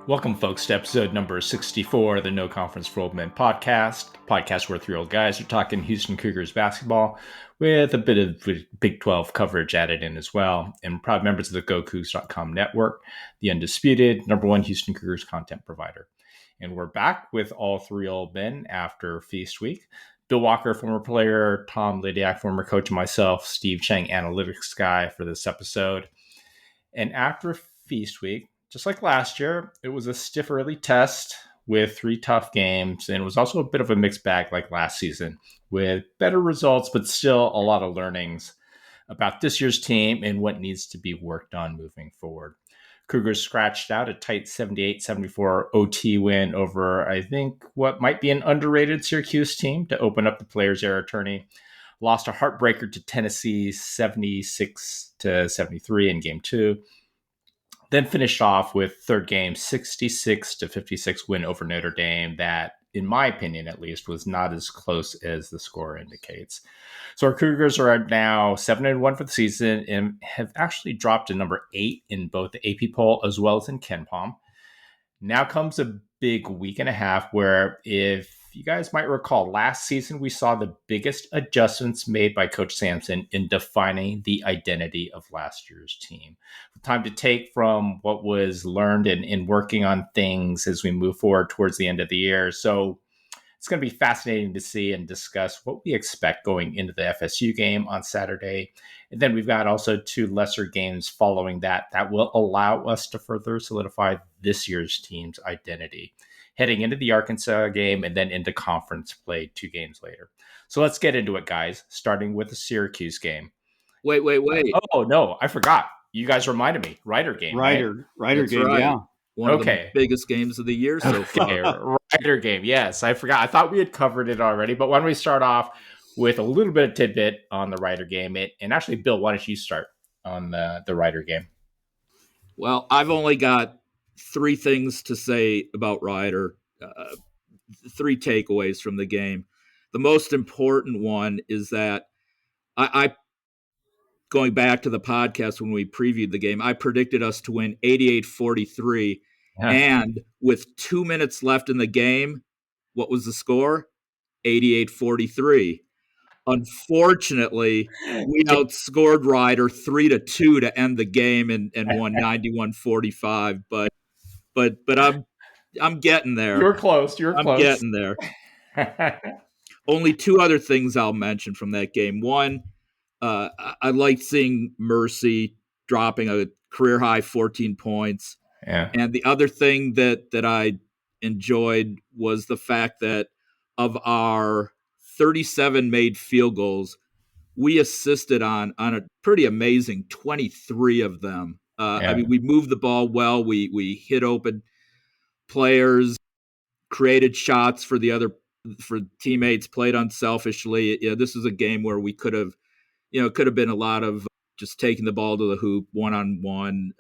Welcome, folks, to episode number 64 of the No Conference for Old Men podcast where three old guys are talking Houston Cougars basketball with a bit of Big 12 coverage added in as well, and proud members of the GoCoogs.com network, the undisputed number one Houston Cougars content provider. And we're back with all three old men after Feast Week. Bill Walker, former player, Tom Lydiak, former coach, and myself, Steve Chang, analytics guy for this episode. And after Feast Week, just like last year, it was a stiff early test with three tough games, and it was also a bit of a mixed bag like last season with better results, but still a lot of learnings about this year's team and what needs to be worked on moving forward. Cougars scratched out a tight 78-74 OT win over, I think, what might be an underrated Syracuse team to open up the Players Era tourney. Lost a heartbreaker to Tennessee 76-73 in game 2. Then finished off with third game 66-56 win over Notre Dame that, in my opinion at least, was not as close as the score indicates. So our Cougars are now 7-1 for the season and have actually dropped to number 8 in both the AP poll as well as in KenPom. Now comes a big week and a half where, if you guys might recall, last season we saw the biggest adjustments made by Coach Sampson in defining the identity of last year's team. Time to take from what was learned and working on things as we move forward towards the end of the year. So it's going to be fascinating to see and discuss what we expect going into the FSU game on Saturday. And then we've got also two lesser games following that will allow us to further solidify this year's team's identity, heading into the Arkansas game and then into conference play 2 games later. So let's get into it, guys, starting with the Syracuse game. Wait. Oh, no, I forgot. You guys reminded me. Rider game. Rider game, right. yeah. One of the biggest games of the year so far. Rider game, yes. I forgot. I thought we had covered it already, but why don't we start off with a little bit of tidbit on the Rider game? And actually, Bill, why don't you start on the Rider game? Well, I've only got 3 things to say about Rider, 3 takeaways from the game. The most important one is that I going back to the podcast when we previewed the game, I predicted us to win 88-43. Yeah. And with 2 minutes left in the game, what was the score? 88-43. Unfortunately, we outscored Rider 3-2 to end the game and won 91-45. But I'm getting there. You're close. I'm getting there. Only 2 other things I'll mention from that game. One, I liked seeing Mercy dropping a career high 14 points. Yeah. And the other thing that I enjoyed was the fact that of our 37 made field goals, we assisted on a pretty amazing 23 of them. I mean, we moved the ball well. We hit open players, created shots for teammates, played unselfishly. Yeah, this is a game where we could have been a lot of just taking the ball to the hoop one-on-one.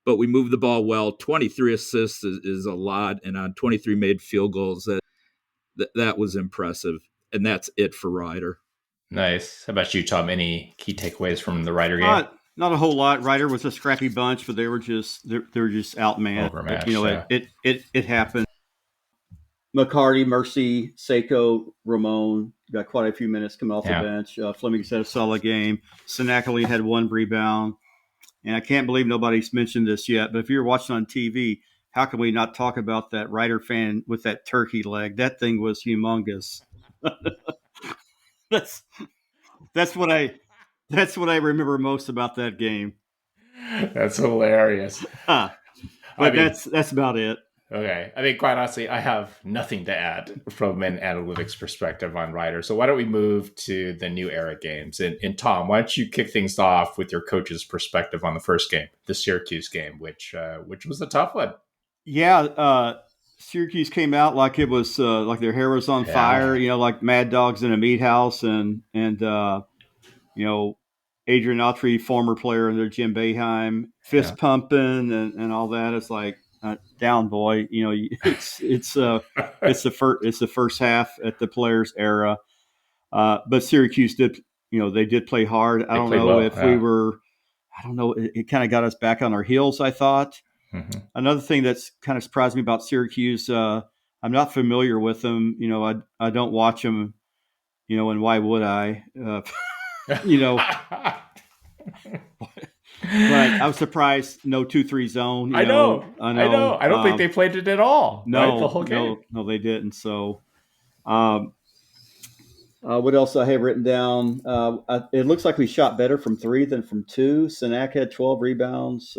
But we moved the ball well. 23 assists is a lot, and on 23 made field goals, that was impressive. And that's it for Rider. Nice. How about you, Tom? Any key takeaways from the Rider game? Not a whole lot. Rider was a scrappy bunch, but they were just outmatched. Overmatched, it happened. McCarty, Mercy, Seiko, Ramon got quite a few minutes coming off the bench. Fleming had a solid game. Sinakali had 1 rebound. And I can't believe nobody's mentioned this yet, but if you're watching on TV, how can we not talk about that Rider fan with that turkey leg? That thing was humongous. That's what I remember most about that game. That's hilarious. But that's about it. Okay. I mean, quite honestly, I have nothing to add from an analytics perspective on Rider. So why don't we move to the new Era games? And Tom, why don't you kick things off with your coach's perspective on the first game, the Syracuse game, which was a tough one. Yeah. Syracuse came out like it was like their hair was on fire, like mad dogs in a meat house. And Adrian Autry, former player under Jim Boeheim, fist pumping and all that. It's like, down, boy. It's the first half at the Players Era, but Syracuse did play hard. I don't know. It kind of got us back on our heels, I thought. Another thing that's kind of surprised me about Syracuse, I'm not familiar with them. I don't watch them, and why would I? But I was surprised no 2-3 zone. I know. I know. I don't think they played it at all. No, right? The whole game. No, they didn't. So, what else I have written down? It looks like we shot better from 3 than from 2. Sanak had 12 rebounds.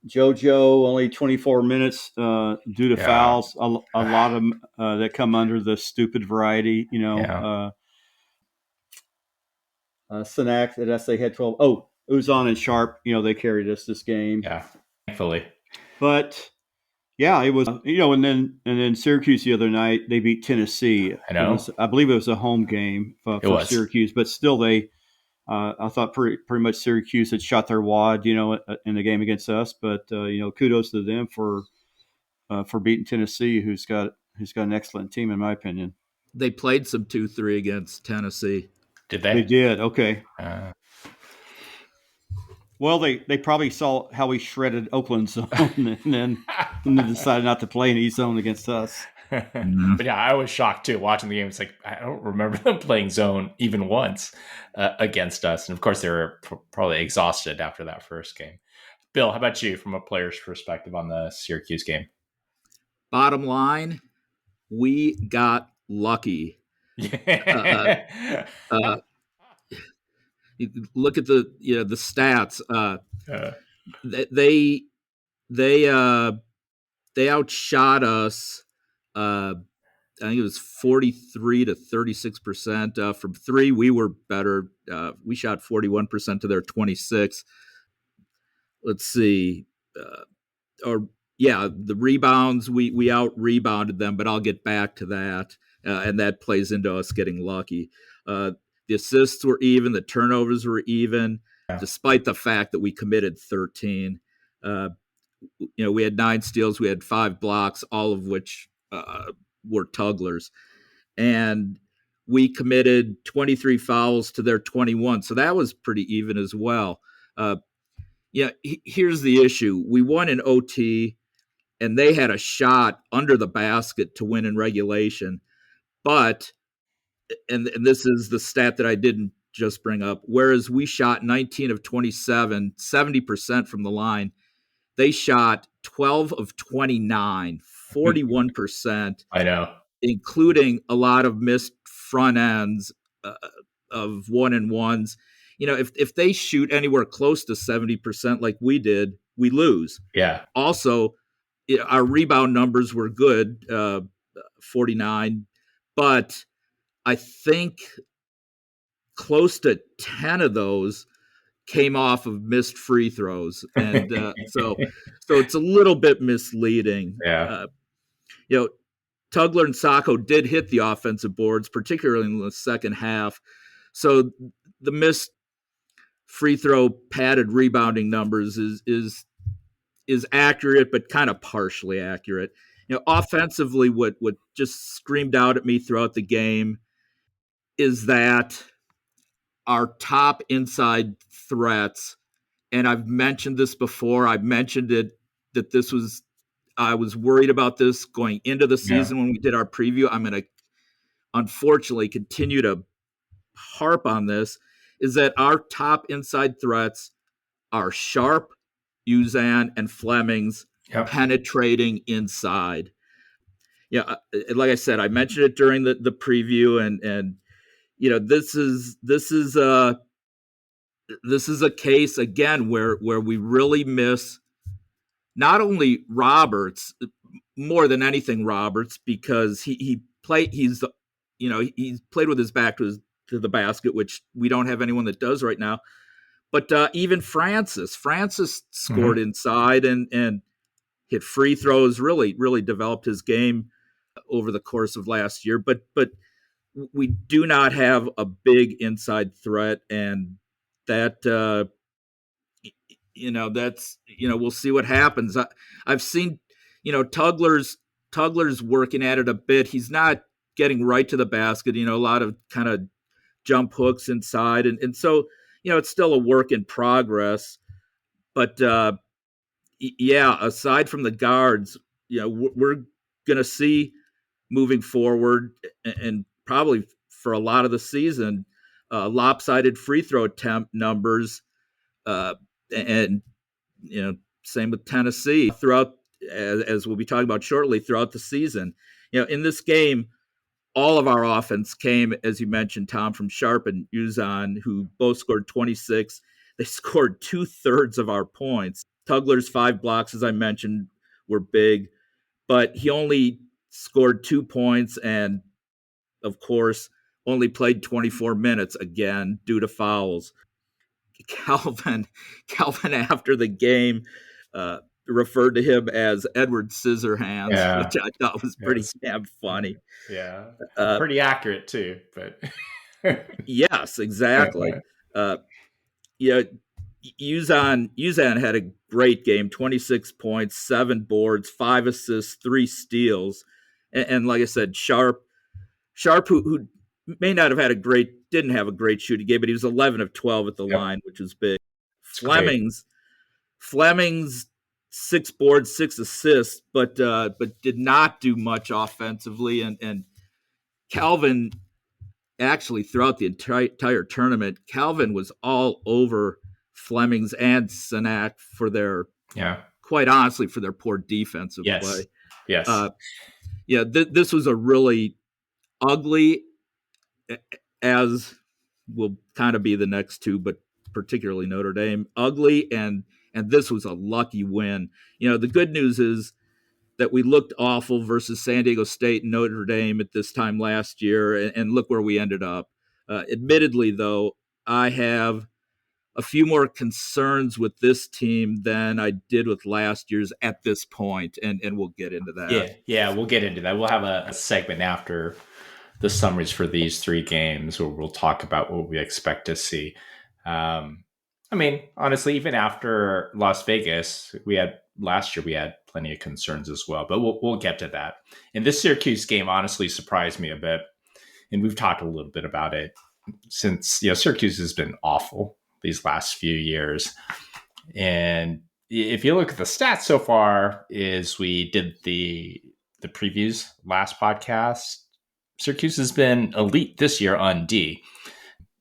JoJo only 24 minutes due to fouls. A lot of them that come under the stupid variety. Sanak that SA had 12. Oh, Uzan and Sharp. They carried us this game. Yeah, thankfully. But yeah, it was. And then Syracuse the other night they beat Tennessee. I know. I believe it was a home game for Syracuse, but still they. I thought pretty much Syracuse had shot their wad, in the game against us. But kudos to them for beating Tennessee, who's got an excellent team in my opinion. They played some 2-3 against Tennessee. Did they? They did. Okay. Well, they probably saw how we shredded Oakland zone, and then decided not to play in East zone against us. But yeah, I was shocked too watching the game. It's like I don't remember them playing zone even once against us, and of course they were probably exhausted after that first game. Bill, how about you from a player's perspective on the Syracuse game? Bottom line, we got lucky. You look at the stats. They outshot us. I think it was 43 to 36%. From 3, we were better. We shot 41% to their 26. Let's see. The rebounds, we out-rebounded them, but I'll get back to that. And that plays into us getting lucky. The assists were even. The turnovers were even, despite the fact that we committed 13. We had 9 steals. We had 5 blocks, all of which were Tugglers. And we committed 23 fouls to their 21. So that was pretty even as well. Here's the issue. We won in OT, and they had a shot under the basket to win in regulation. But and this is the stat that I didn't just bring up, whereas we shot 19 of 27, 70% from the line, they shot 12 of 29, 41%. I know. Including a lot of missed front ends of 1-and-1s. If they shoot anywhere close to 70% like we did, we lose. Yeah. Also, our rebound numbers were good, 49, but I think close to 10 of those came off of missed free throws. And so it's a little bit misleading. Yeah. Tugler and Sacco did hit the offensive boards, particularly in the second half. So the missed free throw padded rebounding numbers is accurate, but kind of partially accurate. Offensively, what just screamed out at me throughout the game is that our top inside threats, and I've mentioned this before, I've mentioned it, that I was worried about this going into the season when we did our preview. I'm going to unfortunately continue to harp on this, is that our top inside threats are Sharp, Uzan, and Fleming's penetrating inside. Like I said, I mentioned it during the preview, and this is a case again where we really miss not only Roberts, more than anything Roberts, because he's played with his back to the basket, which we don't have anyone that does right now. But even Francis scored inside and hit free throws, really developed his game over the course of last year. But we do not have a big inside threat, and that we'll see what happens. I've seen Tugler's working at it a bit. He's not getting right to the basket. A lot of kind of jump hooks inside, and so it's still a work in progress. But Yeah, aside from the guards, we're going to see moving forward and probably for a lot of the season, lopsided free throw attempt numbers. And, same with Tennessee throughout, as we'll be talking about shortly, throughout the season. In this game, all of our offense came, as you mentioned, Tom, from Sharp and Uzan, who both scored 26. They scored 2/3 of our points. Tugler's 5 blocks, as I mentioned, were big, but he only scored 2 points and, of course, only played 24 minutes again due to fouls. Calvin after the game referred to him as Edward Scissorhands, which I thought was pretty damn funny. Yeah, pretty accurate too. But yes, exactly. Uzan had a great game: 26 points, 7 boards, 5 assists, 3 steals, and like I said, Sharp, who may not have didn't have a great shooting game, but he was 11 of 12 at the line, which was big. Fleming's 6 boards, 6 assists, but did not do much offensively. And Calvin, actually, throughout the entire tournament, Calvin was all over Fleming's and Sanak for their, quite honestly, for their poor defensive play. Yes. This was a really ugly, as will kind of be the next two, but particularly Notre Dame, ugly, and this was a lucky win. The good news is that we looked awful versus San Diego State and Notre Dame at this time last year, and look where we ended up. Admittedly, though, I have a few more concerns with this team than I did with last year's at this point, and we'll get into that. Yeah, we'll get into that. We'll have a segment after the summaries for these 3 games where we'll talk about what we expect to see. Honestly, even after Las Vegas, last year we had plenty of concerns as well, but we'll get to that. And this Syracuse game honestly surprised me a bit, and we've talked a little bit about it since Syracuse has been awful these last few years. And if you look at the stats so far, as we did the previews last podcast, Syracuse has been elite this year on D.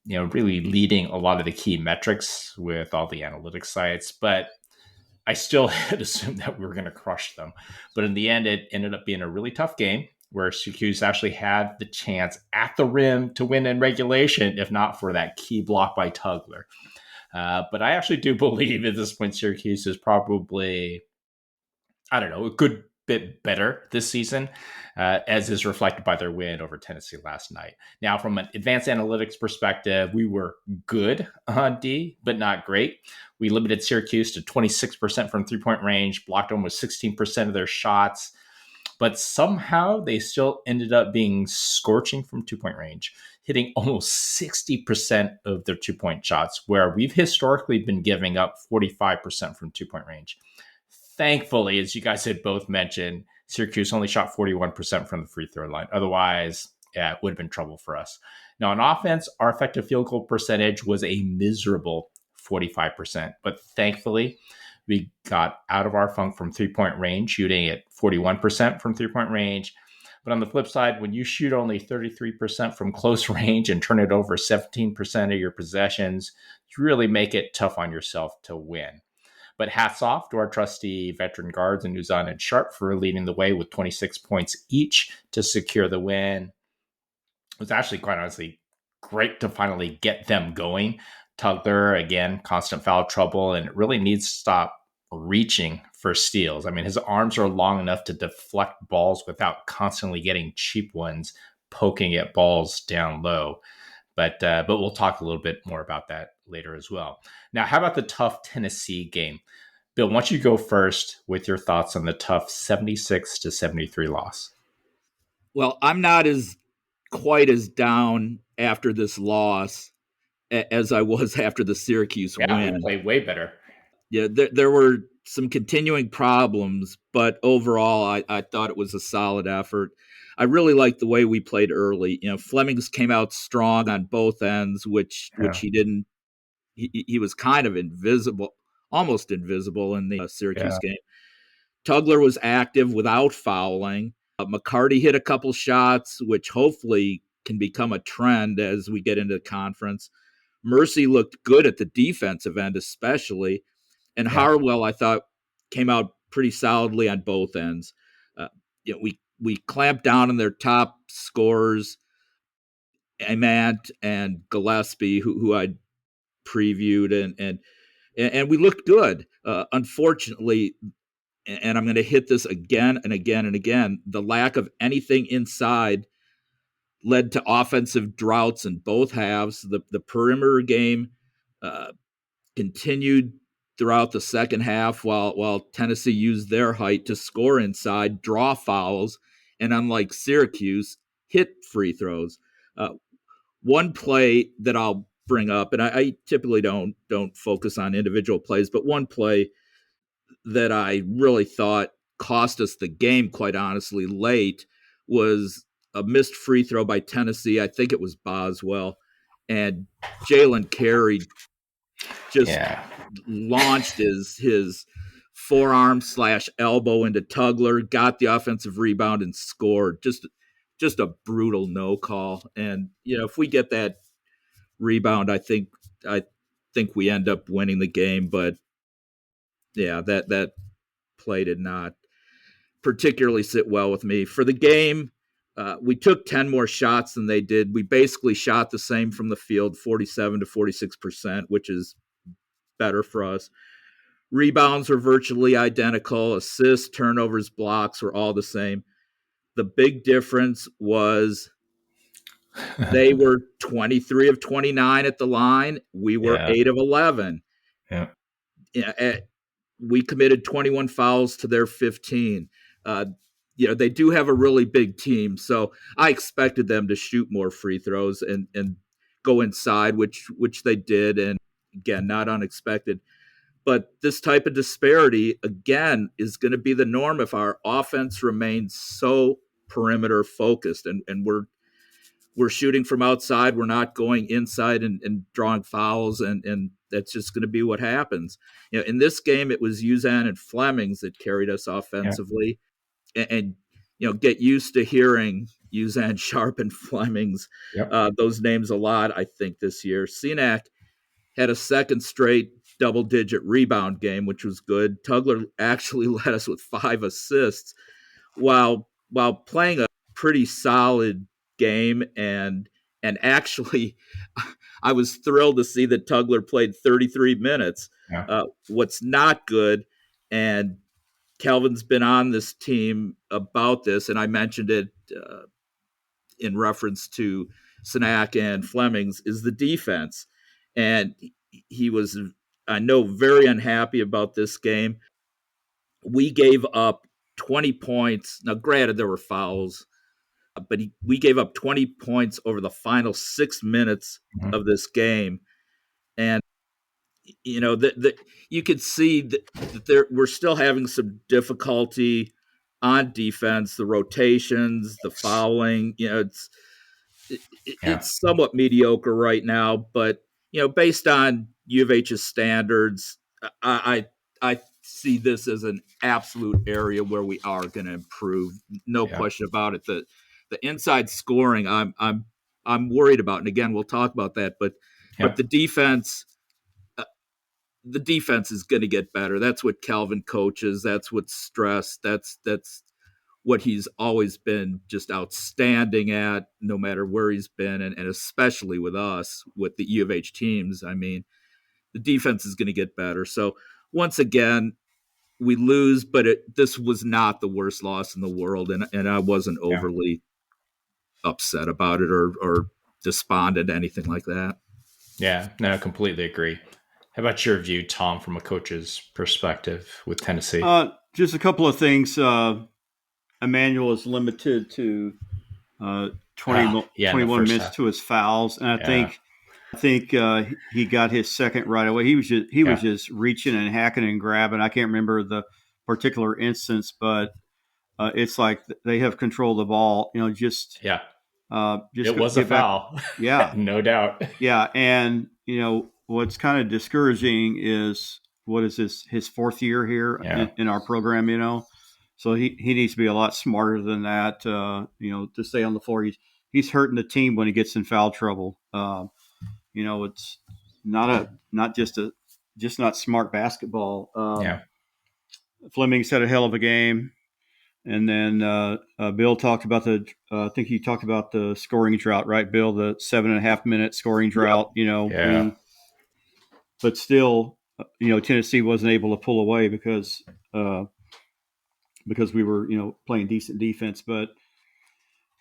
Really leading a lot of the key metrics with all the analytics sites, but I still had assumed that we were going to crush them. But in the end, it ended up being a really tough game where Syracuse actually had the chance at the rim to win in regulation, if not for that key block by Tugler. But I actually do believe at this point, Syracuse is probably, a good bit better this season, as is reflected by their win over Tennessee last night. Now, from an advanced analytics perspective, we were good on D, but not great. We limited Syracuse to 26% from three-point range, blocked almost 16% of their shots, but somehow they still ended up being scorching from two-point range, hitting almost 60% of their two-point shots, where we've historically been giving up 45% from two-point range. Thankfully, as you guys had both mentioned, Syracuse only shot 41% from the free throw line. Otherwise, it would have been trouble for us. Now, on offense, our effective field goal percentage was a miserable 45%. But thankfully, we got out of our funk from three-point range, shooting at 41% from three-point range. But on the flip side, when you shoot only 33% from close range and turn it over 17% of your possessions, you really make it tough on yourself to win. But hats off to our trusty veteran guards and Uzan and Sharp for leading the way with 26 points each to secure the win. It was actually, quite honestly, great to finally get them going. Tugler, again, constant foul trouble, and it really needs to stop reaching for steals. His arms are long enough to deflect balls without constantly getting cheap ones poking at balls down low. But we'll talk a little bit more about that later as well. Now, how about the tough Tennessee game? Bill, why don't you go first with your thoughts on the tough 76-73 loss? Well, I'm not quite as down after this loss as I was after the Syracuse win. Yeah, we played way better. Yeah, there were some continuing problems, but overall, I thought it was a solid effort. I really liked the way we played early. Flemings came out strong on both ends, which he didn't. He was kind of invisible almost invisible in the Syracuse Yeah. game. Tugler was active without fouling. McCarty hit a couple shots, which hopefully can become a trend as we get into the conference. Mercy looked good at the defensive end, especially. And Harwell, I thought, came out pretty solidly on both ends. We clamped down on their top scorers, Amant and Gillespie, who I previewed, and we looked good. Unfortunately, and I'm going to hit this again and again and again, the lack of anything inside led to offensive droughts in both halves. The perimeter game continued throughout the second half while Tennessee used their height to score inside, draw fouls, and unlike Syracuse, hit free throws. One play that I'll bring up, and I typically don't focus on individual plays, but one play that I really thought cost us the game, quite honestly, late was a missed free throw by Tennessee. I think it was Boswell. And Jalen Carey just launched his forearm / elbow into Tugler, got the offensive rebound, and scored. Just a brutal no call. And if we get that rebound, I think we end up winning the game. But yeah, that play did not particularly sit well with me. For the game, we took 10 more shots than they did. We basically shot the same from the field, 47 to 46%, which is better for us. Rebounds were virtually identical. Assists, turnovers, blocks were all the same. The big difference was they were 23 of 29 at the line. We were 8 of 11. Yeah. We committed 21 fouls to their 15. They do have a really big team, so I expected them to shoot more free throws and go inside, which they did, and again, not unexpected. But this type of disparity, again, is going to be the norm if our offense remains so perimeter focused, and we're shooting from outside. We're not going inside and drawing fouls, and that's just going to be what happens. In this game, it was Uzan and Flemings that carried us offensively, and get used to hearing Uzan, Sharp, and Flemings, those names a lot, I think, this year. Senac had a second straight double-digit rebound game, which was good. Tugler actually led us with 5 assists while playing a pretty solid game, and actually I was thrilled to see that Tugler played 33 minutes. What's not good, and Calvin's been on this team about this, and I mentioned it in reference to Senac and Flemings, is the defense. And he was, I know, very unhappy about this game. We gave up 20 points. Now, granted, there were fouls, but we gave up 20 points over the final 6 minutes of this game. And, you could see that we're still having some difficulty on defense, the rotations, the fouling. It's somewhat mediocre right now, but, based on U of H's standards, I see this as an absolute area where we are going to improve. No question about it. The inside scoring, I'm worried about, and again, we'll talk about that. But the defense is going to get better. That's what Calvin coaches. That's what's stressed. That's what he's always been just outstanding at, no matter where he's been, and especially with us, with the U of H teams. I mean, the defense is going to get better. So once again, we lose, but this was not the worst loss in the world, and I wasn't overly upset about it or despondent, anything like that. Yeah, no, I completely agree. How about your view, Tom, from a coach's perspective with Tennessee? Just a couple of things. Emmanuel is limited to 21 minutes to his fouls, and I think he got his second right away. He was just reaching and hacking and grabbing. I can't remember the particular instance, but it's like they have control of the ball. Just it was a foul. Yeah, no doubt. Yeah, and what's kind of discouraging is what is his fourth year here Yeah. in our program, So he needs to be a lot smarter than that, to stay on the floor. He's hurting the team when he gets in foul trouble. It's not just smart basketball. Fleming's had a hell of a game. And then Bill talked about I think he talked about the scoring drought, right, Bill? The 7.5 minute scoring drought, Yeah. But still, Tennessee wasn't able to pull away because we were, playing decent defense. But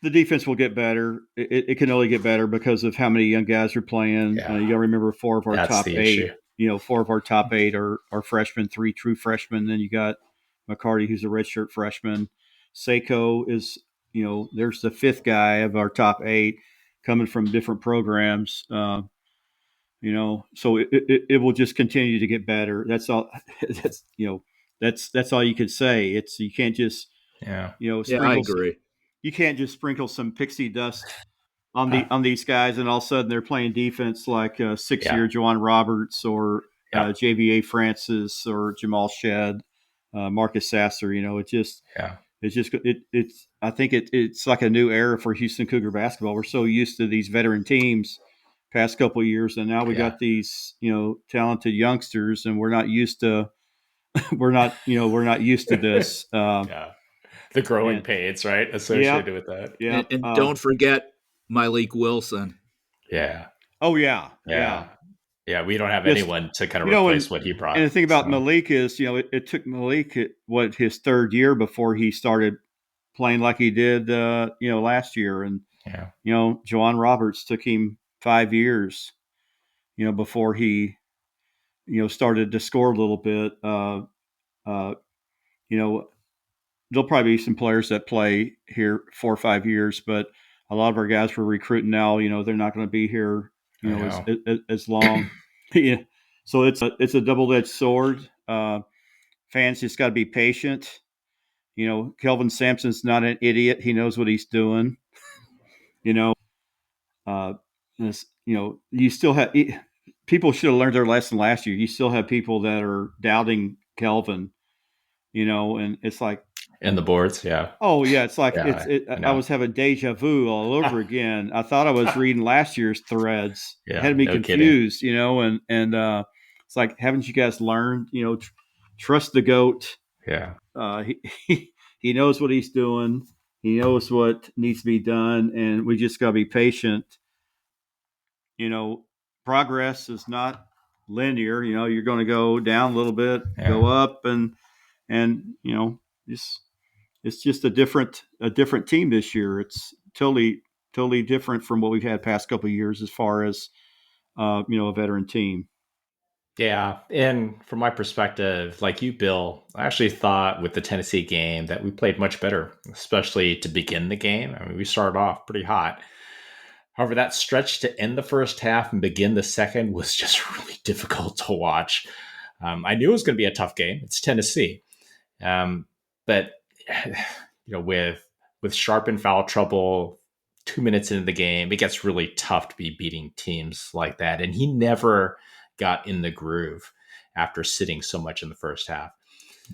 the defense will get better. It can only get better because of how many young guys are playing. Yeah. You got to remember 4 of our That's top the 8. issue. 4 of our top 8 are freshmen, 3 true freshmen. Then you got McCarty, who's a redshirt freshman. Seiko is, there's the 5th guy of our top 8 coming from different programs. So it will just continue to get better. That's all. That's all you could say. You can't just sprinkle. I agree. You can't just sprinkle some pixie dust on these guys, and all of a sudden they're playing defense like 6-year Juwan Roberts or JVA Francis or Jamal Shedd, Marcus Sasser. I think it's like a new era for Houston Cougar basketball. We're so used to these veteran teams past couple of years, and now we got these talented youngsters, and we're not used to this. The growing pains, right, associated with that. Yeah, and don't forget Malik Wilson. Yeah. Oh yeah. Yeah, we don't have anyone to kind of replace what he brought. And the thing about Malik is, it took Malik his 3rd year before he started playing like he did, last year. And Juwan Roberts took him 5 years, before he, started to score a little bit. There'll probably be some players that play here 4 or 5 years, but a lot of our guys we're recruiting now, they're not going to be here, as long. So it's a double-edged sword. Fans just got to be patient. Kelvin Sampson's not an idiot. He knows what he's doing. You still have people should have learned their lesson last year. You still have people that are doubting Kelvin, and it's like, in the boards, yeah. Oh yeah, it's like I was having deja vu all over again. I thought I was reading last year's threads. Yeah, it had me confused, and it's like, haven't you guys learned? Trust the GOAT. Yeah. He knows what he's doing. He knows what needs to be done, and we just got to be patient. Progress is not linear. You're going to go down a little bit, go up, and it's just a different team this year. It's totally different from what we've had past couple of years as far as a veteran team. Yeah, and from my perspective, like you, Bill, I actually thought with the Tennessee game that we played much better, especially to begin the game. I mean, we started off pretty hot. However, that stretch to end the first half and begin the second was just really difficult to watch. I knew it was going to be a tough game. It's Tennessee, but with Sharp in foul trouble, 2 minutes into the game, it gets really tough to be beating teams like that. And he never got in the groove after sitting so much in the first half.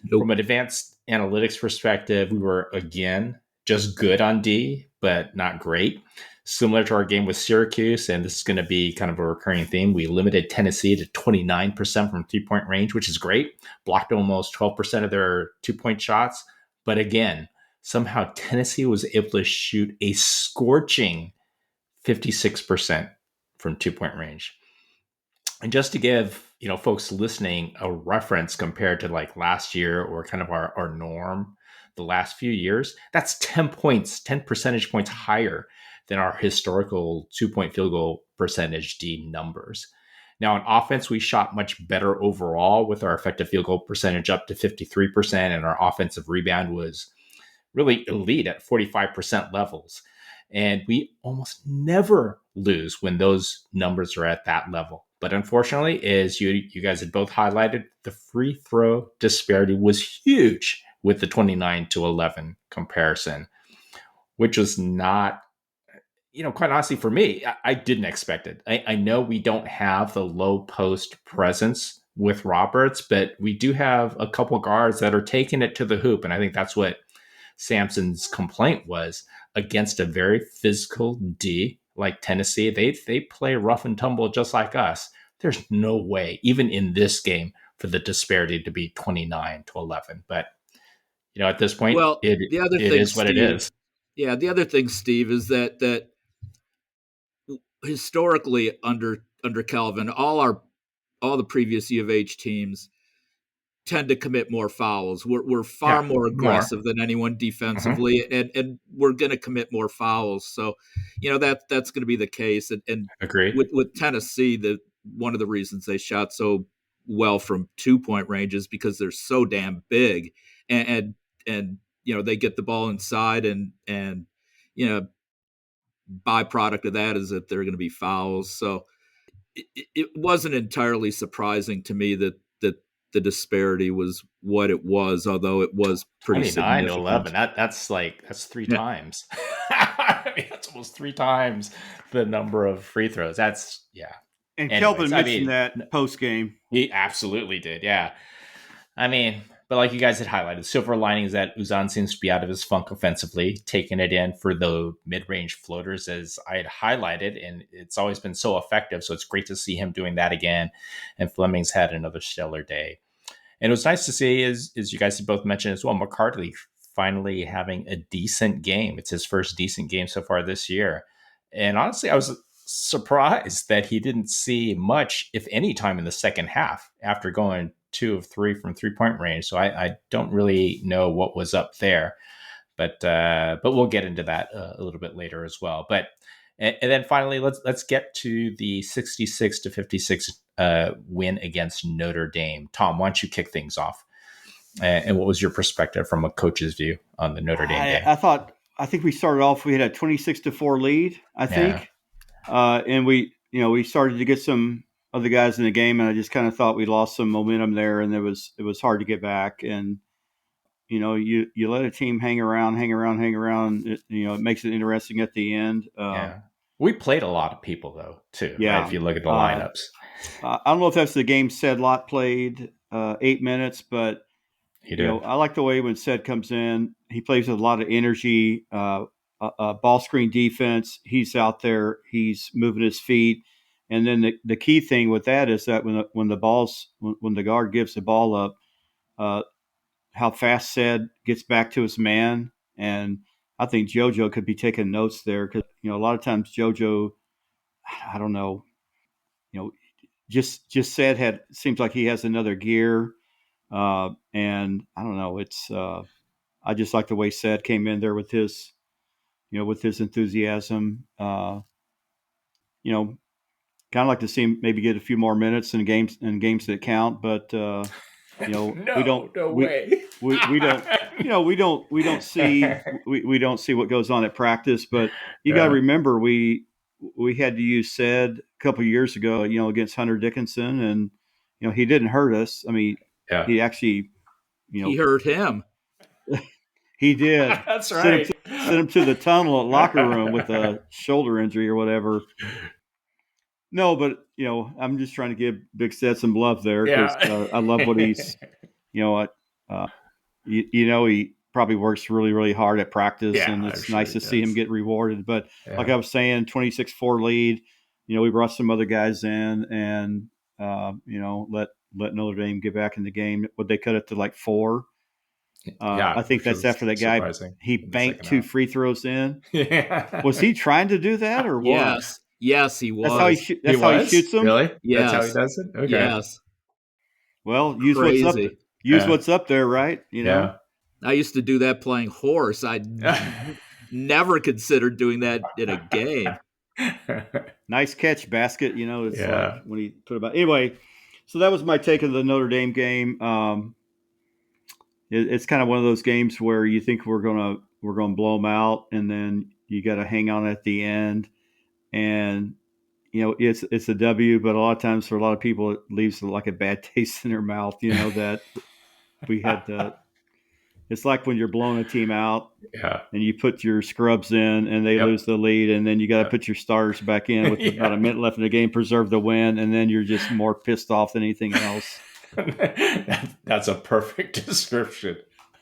Nope. From an advanced analytics perspective, we were, again, just good on D, but not great. Similar to our game with Syracuse, and this is going to be kind of a recurring theme, we limited Tennessee to 29% from 3-point range, which is great. Blocked almost 12% of their 2-point shots. But again, somehow Tennessee was able to shoot a scorching 56% from 2-point range. And just to give, folks listening a reference compared to like last year or kind of our norm, the last few years, that's 10 percentage points higher than our historical 2-point field goal percentage D numbers. Now, on offense, we shot much better overall with our effective field goal percentage up to 53%, and our offensive rebound was really elite at 45% levels. And we almost never lose when those numbers are at that level. But unfortunately, as you guys had both highlighted, the free throw disparity was huge with the 29-11 comparison, which was not, quite honestly for me, I didn't expect it. I know we don't have the low post presence with Roberts, but we do have a couple guards that are taking it to the hoop. And I think that's what Sampson's complaint was against a very physical D like Tennessee. They play rough and tumble just like us. There's no way, even in this game, for the disparity to be 29-11. But at this point, Well, it is what it is. Yeah, the other thing, Steve, is that historically under Calvin, all the previous U of H teams tend to commit more fouls. We're far more aggressive than anyone defensively, and we're going to commit more fouls. So, that's going to be the case. And agreed. With Tennessee, one of the reasons they shot so well from 2-point range is because they're so damn big, and they get the ball inside, and byproduct of that is that there are going to be fouls. So it wasn't entirely surprising to me that the disparity was what it was, although it was pretty 29-11. That's three times. I mean, that's almost 3 times the number of free throws. That's And Kelvin mentioned that post game. He absolutely did. Yeah. I mean, but like you guys had highlighted, silver lining is that Uzan seems to be out of his funk offensively, taking it in for the mid-range floaters, as I had highlighted, and it's always been so effective. So it's great to see him doing that again. And Fleming's had another stellar day. And it was nice to see, as you guys had both mentioned as well, McCarty finally having a decent game. It's his first decent game so far this year. And honestly, I was surprised that he didn't see much, if any, time in the second half after going 2 of 3 from 3-point range. So I don't really know what was up there, but we'll get into that a little bit later as well. But and then finally, let's get to the 66-56 win against Notre Dame. Tom, why don't you kick things off? And what was your perspective from a coach's view on the Notre Dame game? I think we started off. We had a 26-4 lead, I think, and we started to get some other guys in the game, and I just kind of thought we lost some momentum there, and it was hard to get back. And you let a team hang around. It makes it interesting at the end. We played a lot of people though too. Yeah, right? If you look at the lineups, I don't know if that's the game Sedlot played 8 minutes, but I like the way when Sed comes in, he plays with a lot of energy. Ball screen defense. He's out there. He's moving his feet. And then the key thing with that is that when the guard gives the ball up, how fast Sed gets back to his man. And I think JoJo could be taking notes there, because a lot of times JoJo, I don't know, just Sed seems like he has another gear, and I don't know. It's I just like the way Sed came in there with his enthusiasm. Kind of like to see him maybe get a few more minutes in games that count, but we don't see what goes on at practice. But you got to remember we had to use Sed a couple of years ago, against Hunter Dickinson, and he didn't hurt us. I mean, he actually, he hurt him. He did. That's right. Sent him to the tunnel at locker room with a shoulder injury or whatever. No, but I'm just trying to give Big Sed some love there, because I love what he's. He probably works really, really hard at practice, and it's nice to see him get rewarded. But like I was saying, 26-4 lead. We brought some other guys in, and let Notre Dame get back in the game. Would they cut it to like 4? I think that's after that guy. He banked 2 free throws in. Was he trying to do that or what? Yes, he was. That's how he shoots them. Really? Yes. That's how he does it. Okay. Yes. Well, use what's up there, right? Yeah. I used to do that playing horse. I never considered doing that in a game. Nice catch, basket. It's like when he put it back. Anyway, so that was my take of the Notre Dame game. It's kind of one of those games where you think we're gonna blow them out, and then you got to hang on at the end. And it's a W, but a lot of times for a lot of people it leaves like a bad taste in their mouth. That we had to. It's like when you're blowing a team out, and you put your scrubs in, and they lose the lead, and then you got to put your starters back in with about a minute left in the game, preserve the win, and then you're just more pissed off than anything else. That's a perfect description.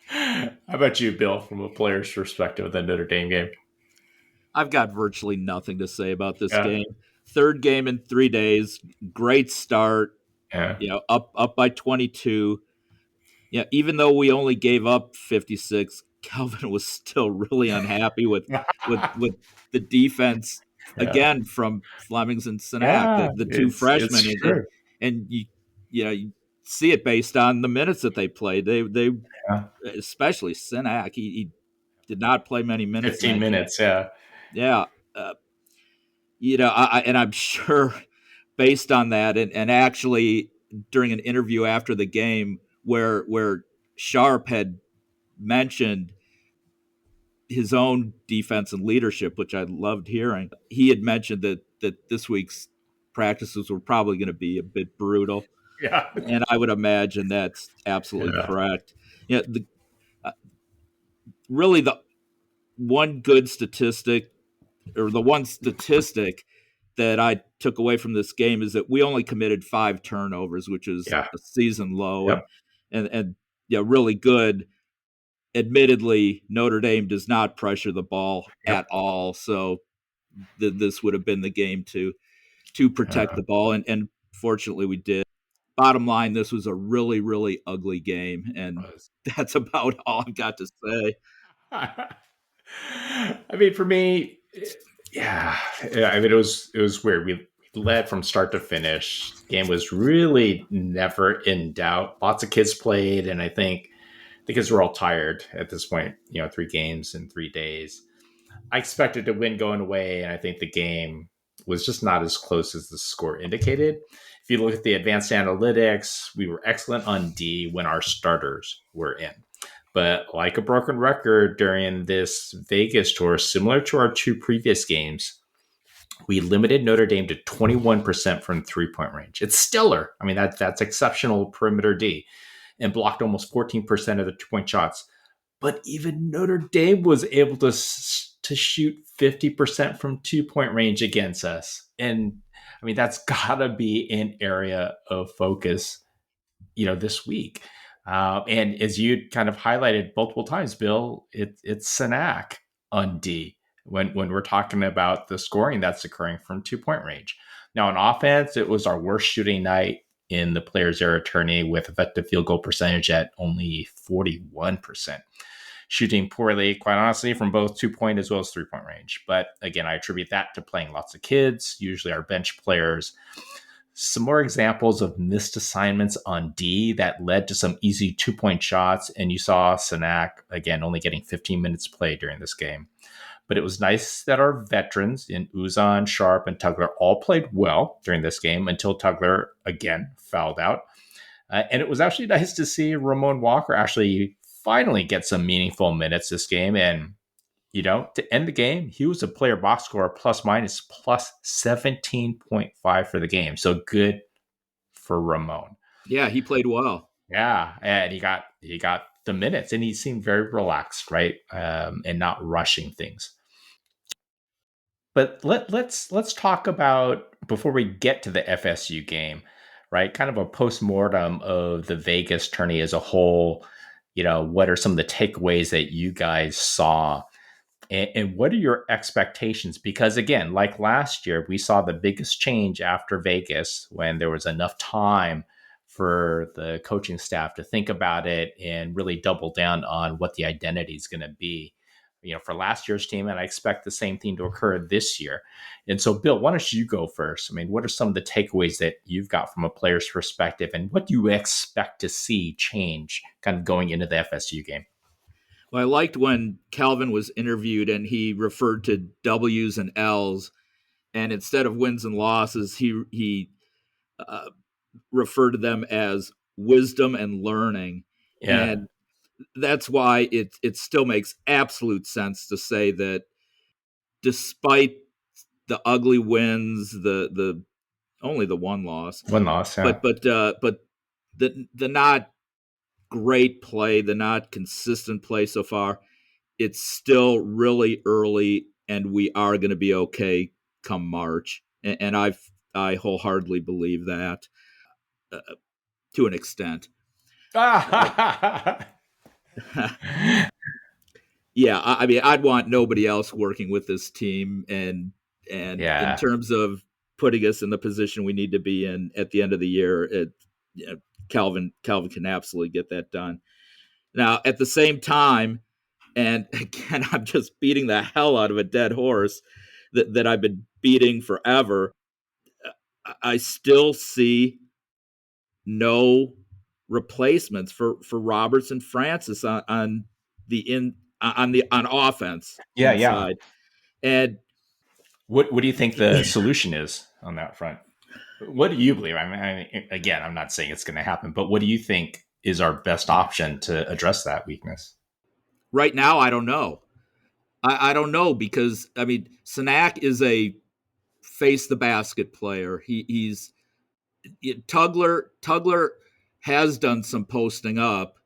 How about you, Bill, from a player's perspective of the Notre Dame game? I've got virtually nothing to say about this Yeah. game. Third game in 3 days, great start. Yeah. Up by 22. Yeah, even though we only gave up 56, Calvin was still really unhappy with the defense Yeah. again from Flemings and Sinak, Yeah. the two It's freshmen, true. and you see it based on the minutes that they played. They Yeah. especially Sinak, he did not play many minutes in 15 that game. minutes. Yeah. Yeah, and I'm sure based on that, and actually during an interview after the game where Sharp had mentioned his own defense and leadership, which I loved hearing. He had mentioned that this week's practices were probably going to be a bit brutal, Yeah. and I would imagine that's absolutely Yeah. correct. Yeah, uh, really the one good statistic, or the one statistic that I took away from this game is that we only committed 5 turnovers, which is Yeah. a season low, Yep. and really good. Admittedly, Notre Dame does not pressure the ball Yep. at all, so this would have been the game to protect the ball, and fortunately we did. Bottom line, this was a really, really ugly game, and that's about all I've got to say. I mean, for me, yeah. I mean, it was weird. We led from start to finish. The game was really never in doubt. Lots of kids played, and I think the kids were all tired at this point. 3 games in 3 days. I expected to win going away, and I think the game was just not as close as the score indicated. If you look at the advanced analytics, we were excellent on D when our starters were in. But like a broken record during this Vegas tour, similar to our 2 previous games, we limited Notre Dame to 21% from 3-point range. It's stellar. I mean, that's exceptional perimeter D, and blocked almost 14% of the 2-point shots. But even Notre Dame was able to shoot 50% from 2-point range against us. And I mean, that's got to be an area of focus, this week. And as you kind of highlighted multiple times, Bill, it's Sinak on D when we're talking about the scoring that's occurring from 2-point range. Now, on offense, it was our worst shooting night in the Players Era tourney with effective field goal percentage at only 41%. Shooting poorly, quite honestly, from both 2-point as well as 3-point range. But again, I attribute that to playing lots of kids, usually our bench players. Some more examples of missed assignments on D that led to some easy 2-point shots. And you saw Sinak, again, only getting 15 minutes play during this game. But it was nice that our veterans in Uzan, Sharp, and Tugler all played well during this game until Tugler, again, fouled out. And it was actually nice to see Ramon Walker actually finally get some meaningful minutes this game. And, to end the game, he was a player box score plus 17.5 for the game. So good for Ramon. Yeah, he played well. Yeah. And he got the minutes, and he seemed very relaxed, right? And not rushing things. But let's talk about, before we get to the FSU game, right? Kind of a postmortem of the Vegas tourney as a whole. What are some of the takeaways that you guys saw, and what are your expectations? Because again, like last year, we saw the biggest change after Vegas when there was enough time for the coaching staff to think about it and really double down on what the identity is going to be, for last year's team. And I expect the same thing to occur this year. And so, Bill, why don't you go first? I mean, what are some of the takeaways that you've got from a player's perspective, and what do you expect to see change kind of going into the FSU game? Well, I liked when Calvin was interviewed and he referred to W's and L's, and instead of wins and losses, he referred to them as wisdom and learning. Yeah. And that's why it still makes absolute sense to say that despite the ugly wins, the only the one loss, Yeah. but the not great play, the not consistent play so far, it's still really early, and we are going to be okay come March. And I wholeheartedly believe that. to an extent. Yeah, I mean, I'd want nobody else working with this team, and in terms of putting us in the position we need to be in at the end of the year, Calvin can absolutely get that done. Now, at the same time, and again, I'm just beating the hell out of a dead horse that I've been beating forever. I still see no replacements for Roberts and Francis on offense inside. And what do you think the solution is on that front? What do you believe? I mean, again, I'm not saying it's going to happen, but what do you think is our best option to address that weakness? Right now, I don't know. I don't know, because I mean, Sanak is a face the basket player. He's Tugler has done some posting up.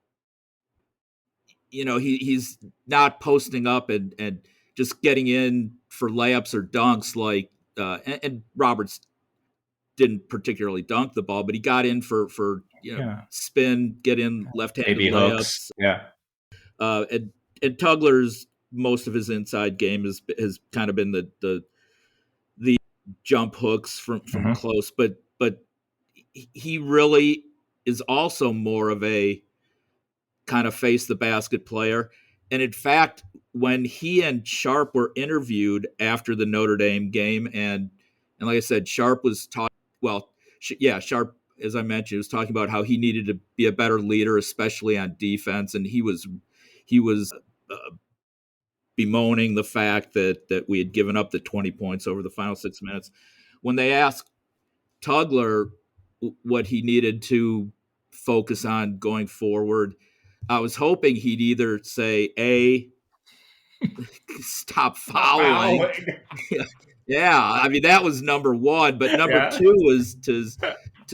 He's not posting up and just getting in for layups or dunks like and Roberts didn't particularly dunk the ball, but he got in for spin, get in left-handed maybe layups. Hooks. Yeah. And Tugler's most of his inside game has kind of been the jump hooks from close, but he really is also more of a kind of face the basket player. And in fact, when he and Sharp were interviewed after the Notre Dame game, and like I said, Sharp was talking. Well, Sharp, as I mentioned, was talking about how he needed to be a better leader, especially on defense, and he was bemoaning the fact that we had given up the 20 points over the final 6 minutes. When they asked Tugler what he needed to focus on going forward, I was hoping he'd either say, stop fouling. Yeah, I mean, that was number one. But number two was to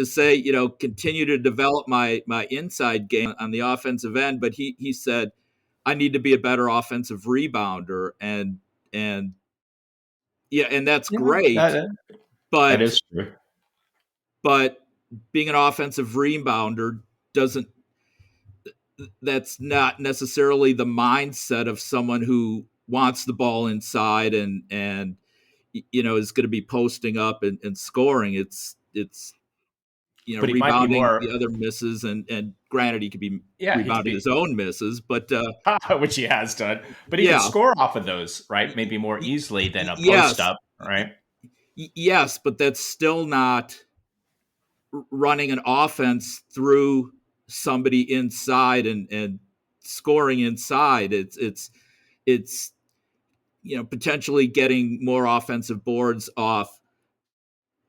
say, continue to develop my inside game on the offensive end. But he said, I need to be a better offensive rebounder. And that's great. But that is true. But being an offensive rebounder that's not necessarily the mindset of someone who wants the ball inside and is going to be posting up and scoring. It's but rebounding the other misses, and granted he could be rebounding his own misses, but which he has done. But he can score off of those, right? Maybe more easily than a post up, right? Yes, but that's still not running an offense through somebody inside and scoring inside. It's potentially getting more offensive boards off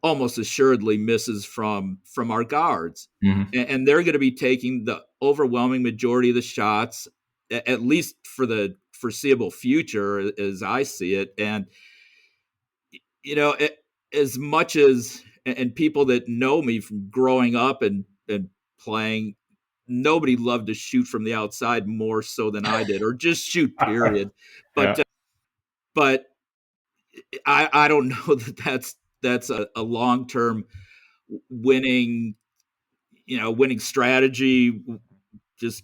almost assuredly misses from our guards. And they're going to be taking the overwhelming majority of the shots, at least for the foreseeable future, as I see it. And as much as, and people that know me from growing up and playing, nobody loved to shoot from the outside more so than I did, or just shoot, period. But but I don't know that's a long-term winning strategy, just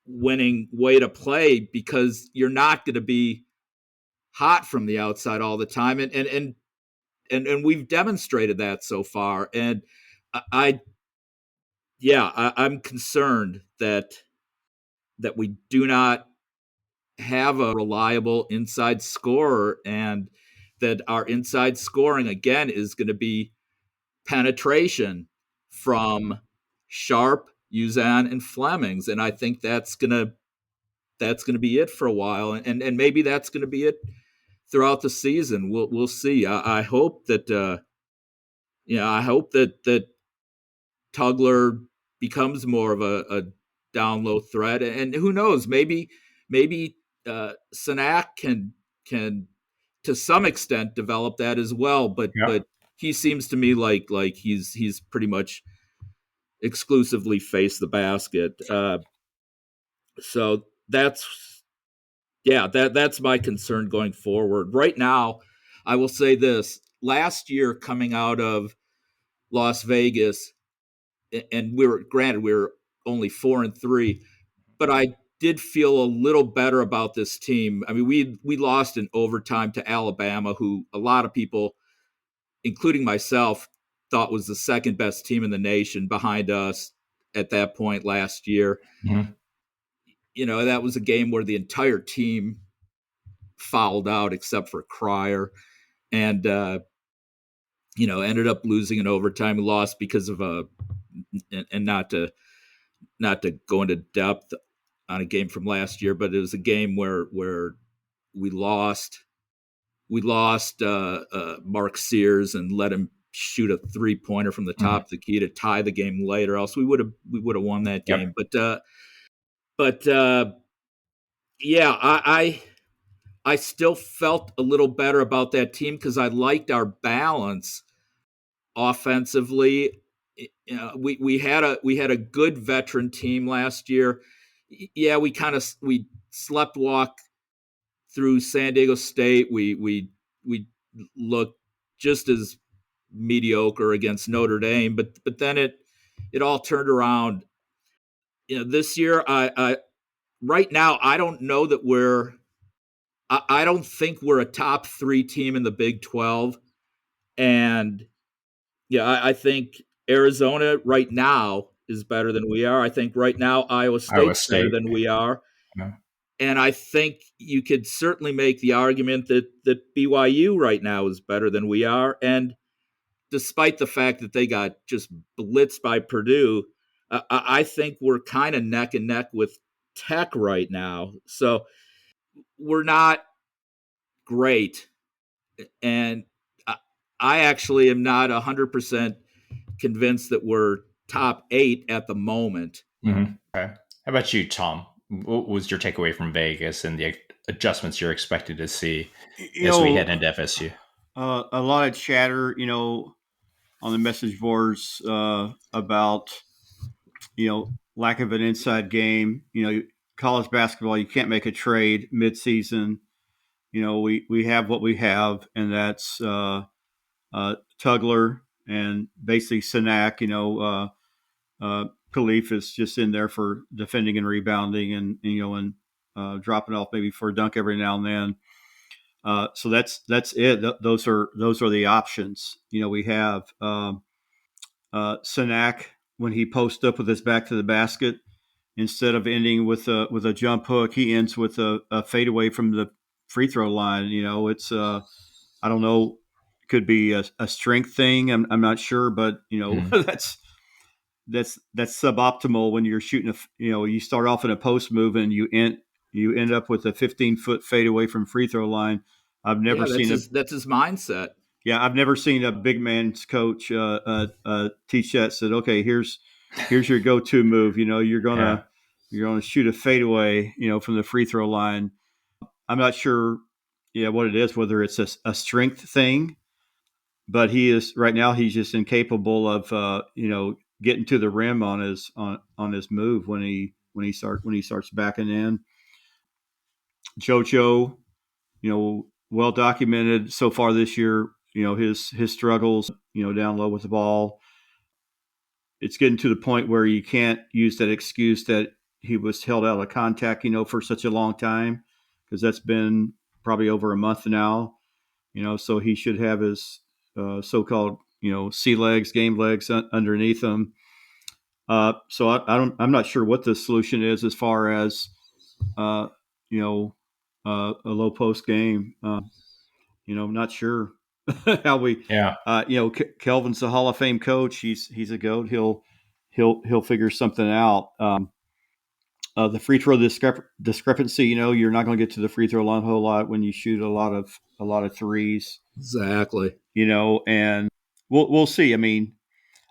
winning way to play, because you're not going to be hot from the outside all the time, and we've demonstrated that so far. And I'm concerned that we do not have a reliable inside scorer, and that our inside scoring again is going to be penetration from Sharp, Uzan, and Flemings. And I think that's going to be it for a while, and maybe that's going to be it throughout the season. We'll see. I hope that that Tugler becomes more of a down low threat, and who knows, maybe Sanak can to some extent develop that as well. But he seems to me like he's pretty much exclusively face the basket. So that's my concern going forward. Right now, I will say this: last year, coming out of Las Vegas, and we were only 4-3, but I did feel a little better about this team. I mean, we lost in overtime to Alabama, who a lot of people, including myself, thought was the second best team in the nation behind us at that point last year. Mm-hmm. That was a game where the entire team fouled out except for Cryer, and ended up losing in overtime. We lost because of and not to go into depth on a game from last year, but it was a game where we lost Mark Sears and let him shoot a 3-pointer from the top of the key to tie the game later. Else we would have won that game. But I still felt a little better about that team because I liked our balance offensively. We had a good veteran team last year. Yeah, we slept walk through San Diego State. We looked just as mediocre against Notre Dame, but then it all turned around. This year, I right now I don't know that I don't think we're a top 3 team in the Big 12, and I think Arizona right now is better than we are. I think right now Iowa State's better than we are. Yeah. And I think you could certainly make the argument that BYU right now is better than we are. And despite the fact that they got just blitzed by Purdue, I think we're kind of neck and neck with Tech right now. So we're not great. And I actually am not 100% convinced that we're top 8 at the moment. Mm-hmm. Okay. How about you, Tom? What was your takeaway from Vegas and the adjustments you're expected to see as we head into FSU? A lot of chatter, on the message boards about, lack of an inside game. College basketball, you can't make a trade midseason. We have what we have, and that's Tugler and basically Sinak. Khalif is just in there for defending and rebounding, and dropping off maybe for a dunk every now and then. So that's it. Those are the options. We have Sinak when he posts up with his back to the basket. Instead of ending with a jump hook, he ends with a fadeaway from the free throw line. It's I don't know, could be a strength thing. I'm not sure, but that's suboptimal when you're shooting you start off in a post move and you end up with a 15-foot fadeaway from free throw line. I've never seen that's his mindset. Yeah, I've never seen a big man's coach teach that. Said, okay, here's your go-to move. You're gonna shoot a fadeaway, from the free throw line. I'm not sure, what it is, whether it's a strength thing, but he's just incapable of, getting to the rim on his move when he starts backing in. JoJo, well documented so far this year. His struggles, down low with the ball. It's getting to the point where you can't use that excuse that he was held out of contact, for such a long time, because that's been probably over a month now. So he should have his so-called, sea legs, game legs underneath him. So I'm not sure what the solution is as far as, a low post game. I'm not sure how we. Yeah. Kelvin's a Hall of Fame coach. He's a GOAT. He'll figure something out. The free throw discrepancy. You're not going to get to the free throw line a whole lot when you shoot a lot of threes. Exactly. And we'll see. I mean,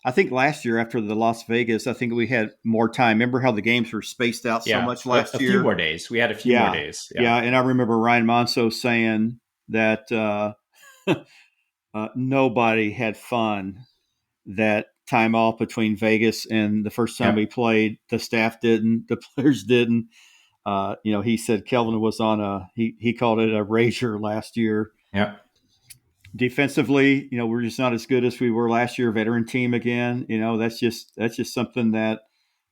I think last year after the Las Vegas, I think we had more time. Remember how the games were spaced out so much last year? A few more days. We had a few more days. Yeah, and I remember Ryan Monso saying that nobody had fun that time off between Vegas and the first time we played. The staff didn't. The players didn't. He said Kelvin was on he called it a razor last year. Yeah. Defensively, we're just not as good as we were last year. Veteran team again. That's just something that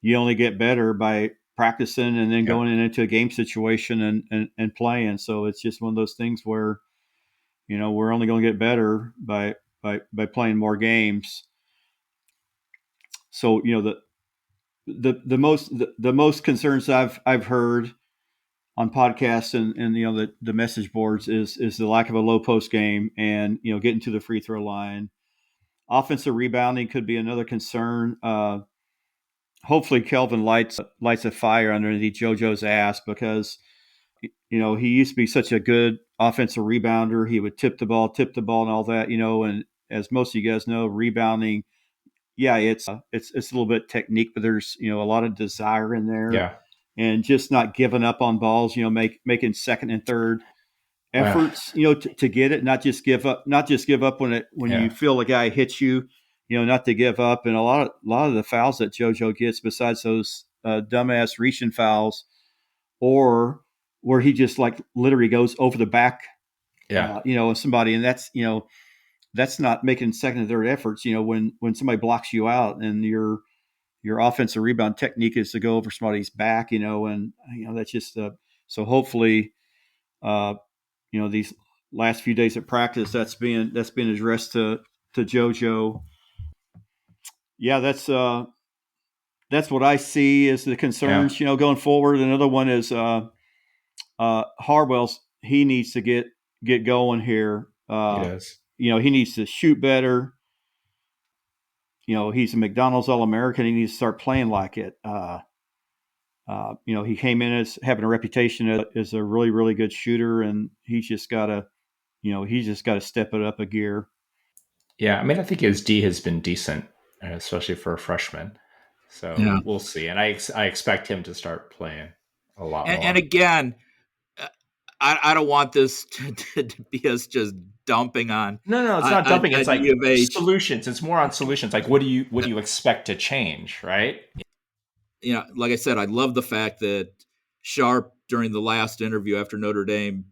you only get better by practicing and then going into a game situation and playing. So it's just one of those things where, we're only going to get better by playing more games. So, the most concerns I've heard on podcasts and the message boards is the lack of a low post game and getting to the free throw line. Offensive rebounding could be another concern. Hopefully Kelvin lights a fire underneath JoJo's ass, because he used to be such a good offensive rebounder. He would tip the ball and all that, and as most of you guys know, rebounding, it's a little bit technique, but there's a lot of desire in there. Yeah. And just not giving up on balls, making second and third efforts, to get it, not just give up when you feel a guy hits you, not to give up. And a lot of the fouls that JoJo gets, besides those dumbass reaching fouls, or where he just like literally goes over the back, of somebody, and that's not making second and third efforts. When somebody blocks you out and your offensive rebound technique is to go over somebody's back, and that's just so hopefully, these last few days of practice, that's being addressed to JoJo. Yeah, that's what I see as the concerns, going forward. Another one is Harwell's. He needs to get going here. He does. He needs to shoot better. He's a McDonald's All-American. He needs to start playing like it. He came in as having a reputation as a really, really good shooter, and he's just got to step it up a gear. Yeah, I mean, I think his D has been decent, especially for a freshman. So we'll see. And I expect him to start playing a lot more. And again, I don't want this to be us just dumping on. No, it's not dumping. It's like solutions. It's more on solutions. Like, what do you expect to change, right? Like I said, I love the fact that Sharp, during the last interview after Notre Dame,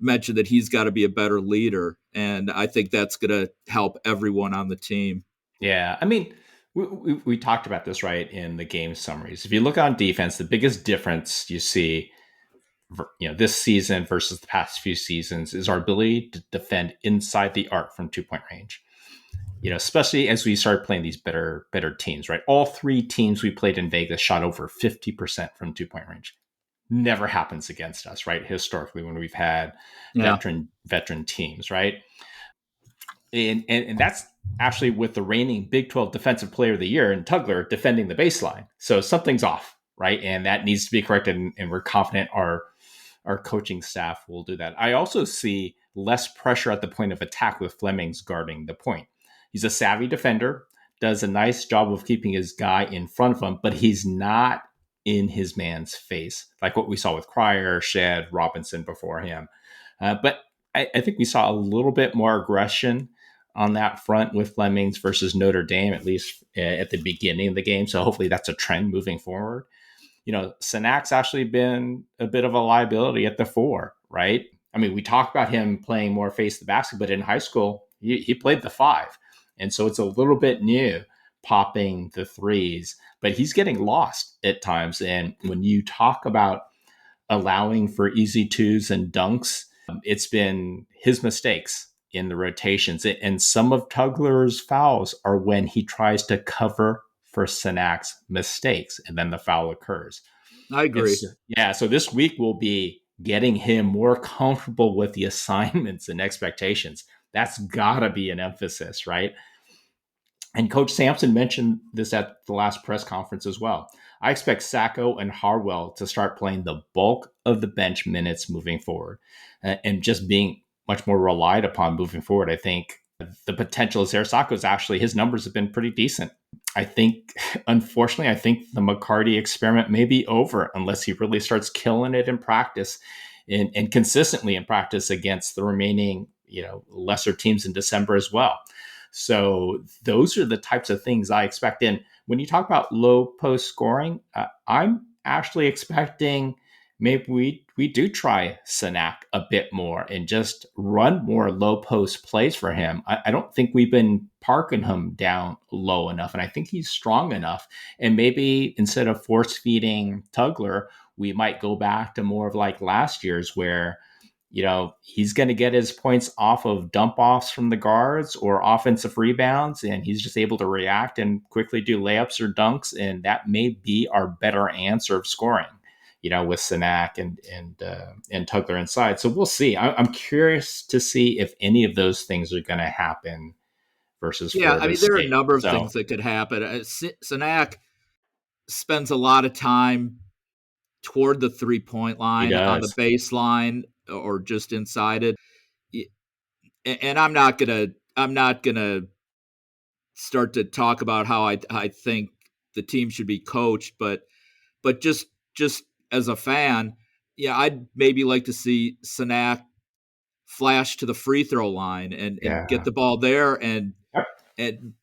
mentioned that he's got to be a better leader. And I think that's going to help everyone on the team. Yeah. I mean, we talked about this, right, in the game summaries. If you look on defense, the biggest difference you see, this season versus the past few seasons is our ability to defend inside the arc from 2-point range. Especially as we start playing these better teams, right? All three teams we played in Vegas shot over 50% from 2-point range. Never happens against us, right? Historically, when we've had veteran teams, right? And that's actually with the reigning Big 12 Defensive Player of the Year and Tugler defending the baseline. So something's off, right? And that needs to be corrected, and we're confident our coaching staff will do that. I also see less pressure at the point of attack with Fleming's guarding the point. He's a savvy defender, does a nice job of keeping his guy in front of him, but he's not in his man's face, like what we saw with Cryer, Shedd, Robinson before him. But I think we saw a little bit more aggression on that front with Fleming's versus Notre Dame, at least at the beginning of the game. So hopefully that's a trend moving forward. Senak's actually been a bit of a liability at the 4, right? I mean, we talk about him playing more face the basket, but in high school, he played the 5. And so it's a little bit new popping the 3s, but he's getting lost at times. And when you talk about allowing for easy 2s and dunks, it's been his mistakes in the rotations. And some of Tugler's fouls are when he tries to cover for Senak's mistakes, and then the foul occurs. I agree. So this week will be getting him more comfortable with the assignments and expectations. That's got to be an emphasis, right? And Coach Sampson mentioned this at the last press conference as well. I expect Sacco and Harwell to start playing the bulk of the bench minutes moving forward, and just being much more relied upon moving forward. I think the potential is there. Sacco's actually, his numbers have been pretty decent. I think, unfortunately, the McCarty experiment may be over unless he really starts killing it in practice and consistently in practice against the remaining, lesser teams in December as well. So those are the types of things I expect. And when you talk about low post scoring, I'm actually expecting maybe we do try Sanak a bit more and just run more low post plays for him. I don't think we've been parking him down low enough, and I think he's strong enough. And maybe instead of force feeding Tugler, we might go back to more of like last year's where, he's going to get his points off of dump offs from the guards or offensive rebounds, and he's just able to react and quickly do layups or dunks. And that may be our better answer of scoring, with Sanak and Tugler inside. So we'll see. I'm curious to see if any of those things are going to happen versus Florida State. There are a number of things that could happen. Sanak spends a lot of time toward the 3-point line on the baseline or just inside it. And I'm not gonna start to talk about how I think the team should be coached, but just as a fan, I'd maybe like to see Sanak flash to the free throw line and get the ball there and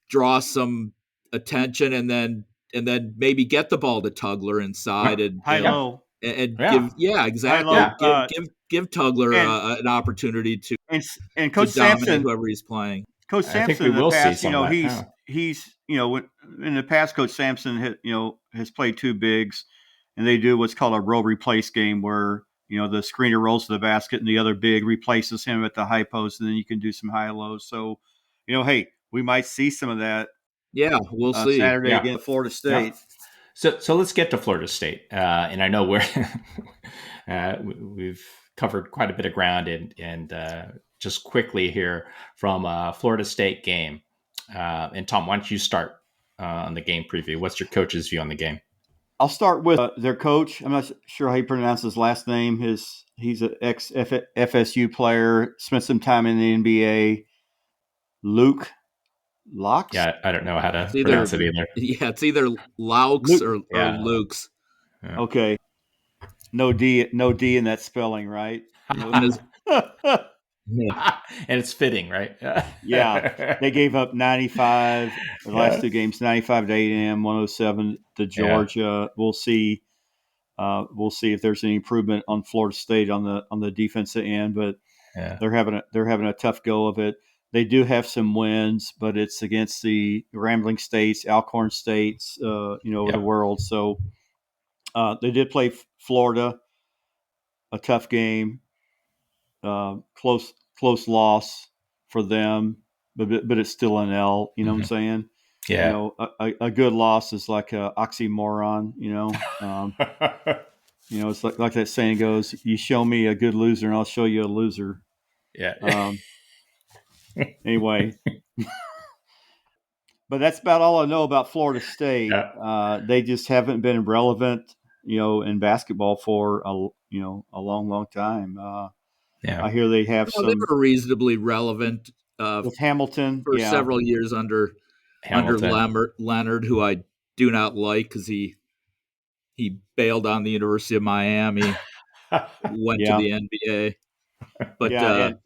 draw some attention, and then maybe get the ball to Tugler inside and high-low and give exactly give Tugler an opportunity to Coach Sampson, whoever he's playing. Coach Sampson in the past, he's in the past, Coach Sampson has played two bigs, and they do what's called a roll replace game where the screener rolls to the basket and the other big replaces him at the high post, and then you can do some high lows. So, hey, we might see some of that. Yeah, we'll see Saturday against Florida State. Yeah. So let's get to Florida State, and I know we've covered quite a bit of ground, and just quickly here from Florida State game. And Tom, why don't you start on the game preview? What's your coach's view on the game? I'll start with their coach. I'm not sure how he pronounces his last name. He's an ex-FSU player, spent some time in the NBA. Luke Laux? Yeah, I don't know how to pronounce it either. Yeah, it's either Laux or Luke's. Yeah. Okay. No D in that spelling, right? And it's fitting, right? Yeah. They gave up 95 the last two games, 95 to A&M, 107 to Georgia. Yeah. We'll see if there's any improvement on Florida State on the defensive end, but they're having a tough go of it. They do have some wins, but it's against the Rambling States, Alcorn States, of the world. So they did play Florida, a tough game, close loss for them, but it's still an L. You know what I'm saying? Yeah. A good loss is like a oxymoron. It's like that saying goes: "You show me a good loser, and I'll show you a loser." Yeah. Anyway, but that's about all I know about Florida State. Yeah. They just haven't been relevant, in basketball for a long time. I hear they have some. They were reasonably relevant with Hamilton for several years under Leonard, who I do not like because he bailed on the University of Miami, went to the NBA. But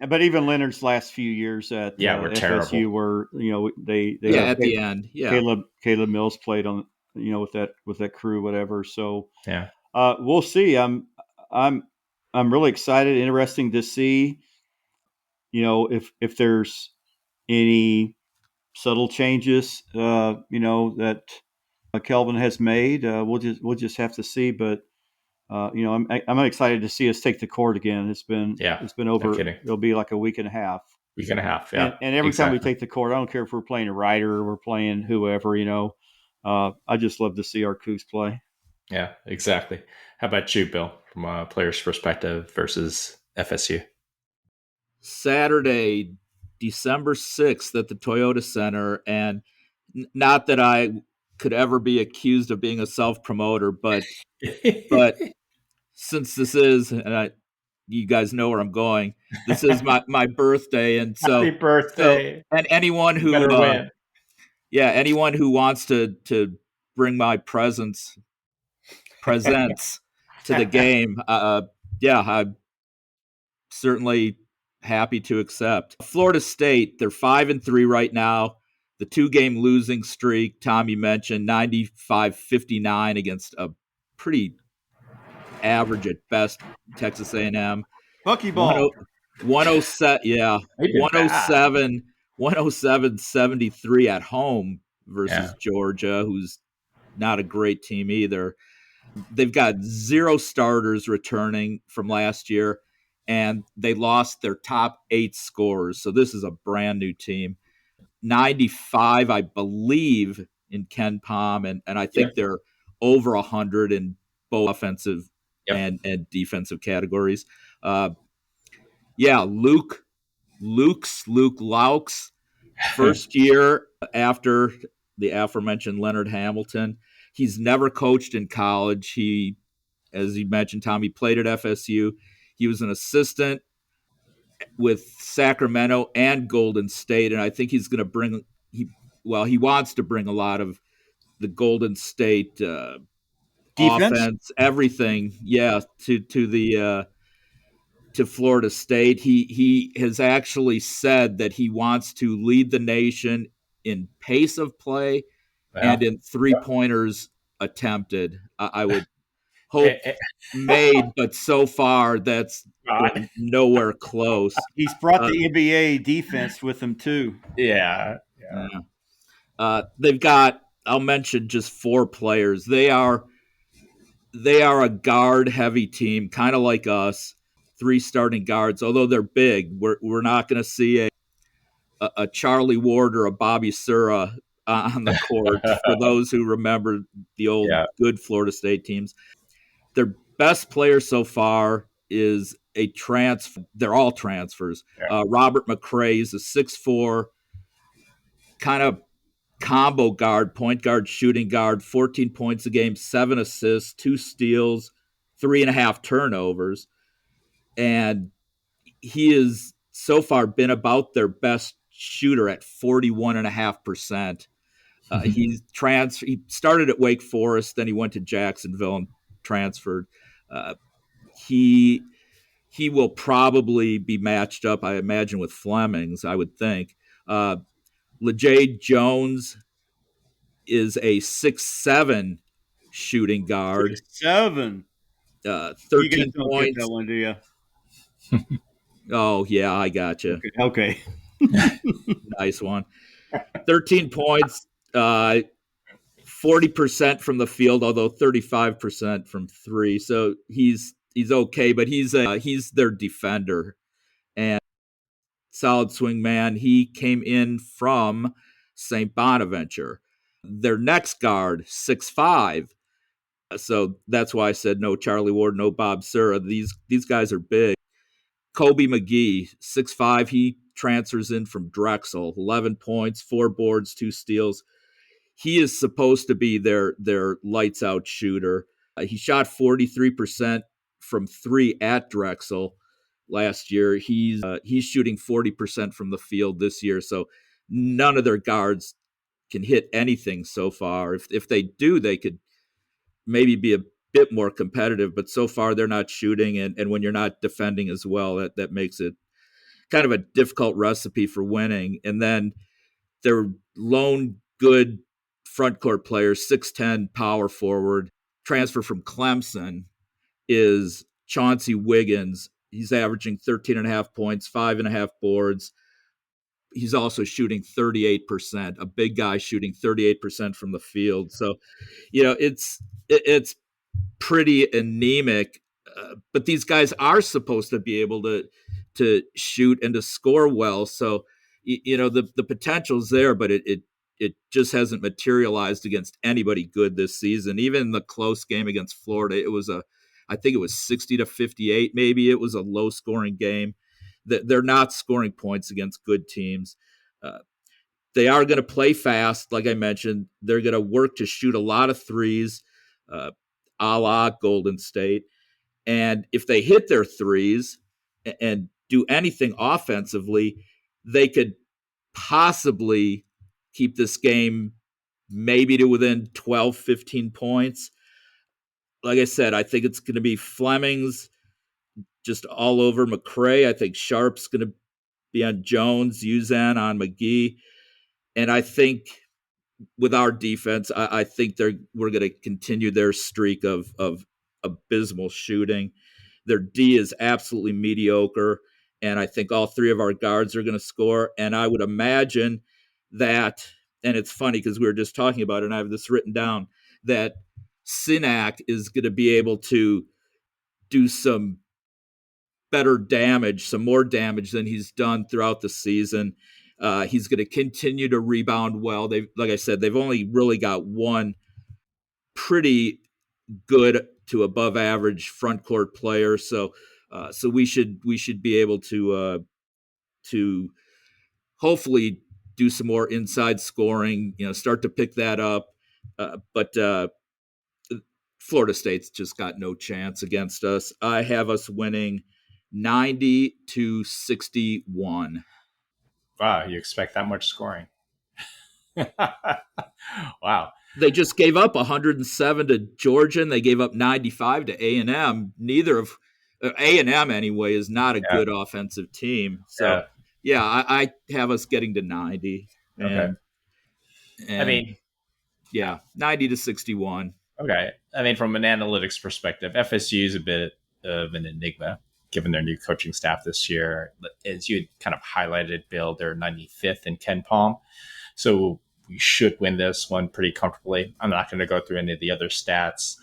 but even Leonard's last few years at were FSU terrible. Were they at the end Caleb Mills played on with that crew, whatever. So yeah, we'll see. I'm really excited, interesting to see if there's any subtle changes that Kelvin has made. We'll just have to see, but. I'm excited to see us take the court again. It's been over. No, it'll be like a week and a half. Yeah. And every time we take the court, I don't care if we're playing a Ryder or we're playing whoever. I just love to see our Coogs play. Yeah, exactly. How about you, Bill, from a player's perspective versus FSU? Saturday, December 6th at the Toyota Center, and not that I could ever be accused of being a self-promoter, but since this is, and you guys know where I'm going, this is my birthday, and so happy birthday. So, and anyone who anyone who wants to bring my presents to the game, I'm certainly happy to accept. Florida State, they're 5-3 right now. The 2-game losing streak, Tom, you mentioned 95-59 against a pretty average at best. Texas A&M. Buckyball. 107, yeah, They did bad. 107-73 at home versus Georgia, who's not a great team either. They've got 0 starters returning from last year, and they lost their top 8 scorers. So this is a brand new team. 95, I believe, in KenPom, and I think they're over 100 in both offensive and defensive categories. Luke Laux, first year after the aforementioned Leonard Hamilton. He's never coached in college. He, as you mentioned, Tom, he played at FSU. He was an assistant with Sacramento and Golden State, and I think he's going to bring he wants to bring a lot of the Golden State offense, everything, to Florida State. He has actually said that he wants to lead the nation in pace of play and in 3-pointers attempted. I would hope made, but so far that's nowhere close. He's brought the NBA defense with him too. Yeah. They've got, I'll mention just 4 players. They are a guard heavy team, kind of like us. 3 starting guards, although they're big. We're not going to see a Charlie Ward or a Bobby Sura on the court for those who remember the old good Florida State teams. Their best player so far is a transfer. They're all transfers. Robert McRae is a 6'4", kind of combo guard, point guard, shooting guard, 14 points a game, 7 assists, 2 steals, 3.5 turnovers. And he has so far been about their best shooter at 41.5%. He started at Wake Forest, then he went to Jacksonville and transferred. He will probably be matched up, I imagine, with Flemings, I would think. LeJay Jones is a 6'7" shooting guard. 6'7". 13 don't points. Get that one, do you? Oh, yeah, I got you. Okay. Nice one. 13 points, 40% from the field, although 35% from 3. So he's okay, but he's their defender and solid swing man. He came in from St. Bonaventure. Their next guard, 6'5". So that's why I said no Charlie Ward, no Bob Sura. These guys are big. Kobe McGee, 6'5". He transfers in from Drexel, 11 points, 4 boards, 2 steals. He is supposed to be their lights out shooter. He shot 43% from 3 at Drexel last year. He's shooting 40% from the field this year. So none of their guards can hit anything so far. If they do, they could maybe be a bit more competitive, but so far they're not shooting. And when you're not defending as well, that makes it kind of a difficult recipe for winning. And then their lone good front court player, 6'10" power forward, transfer from Clemson, is Chauncey Wiggins. He's averaging 13.5 points, 5.5 boards. He's also shooting 38%, a big guy shooting 38% from the field. So, it's pretty anemic, but these guys are supposed to be able to shoot and to score well. So, the potential's there, but it just hasn't materialized against anybody good this season. Even the close game against Florida, I think it was 60-58. Maybe it was a low scoring game. They're not scoring points against good teams. They are going to play fast. Like I mentioned, they're going to work to shoot a lot of threes, a la Golden State. And if they hit their threes and do anything offensively, they could possibly keep this game maybe to within 12, 15 points. Like I said, I think it's going to be Flemings just all over McRae. I think Sharp's going to be on Jones, Uzan on McGee. And I think with our defense, I think we're going to continue their streak of abysmal shooting. Their D is absolutely mediocre, and I think all three of our guards are going to score. And I would imagine that, and it's funny because we were just talking about it, and I have this written down, that Sinak is going to be able to do some better damage, some more damage than he's done throughout the season. He's going to continue to rebound well. Like I said, they've only really got one pretty good to above average front court player. So we should be able to hopefully do some more inside scoring. Start to pick that up. But Florida State's just got no chance against us. I have us winning 90-61. Wow, you expect that much scoring? Wow. They just gave up 107 to Georgia, and they gave up 95 to A&M. Neither of A&M anyway is not a good offensive team. So I have us getting to 90. And, I mean, 90-61. Okay. I mean, from an analytics perspective, FSU is a bit of an enigma given their new coaching staff this year. As you kind of highlighted, Bill, they're 95th in KenPom. So we should win this one pretty comfortably. I'm not going to go through any of the other stats.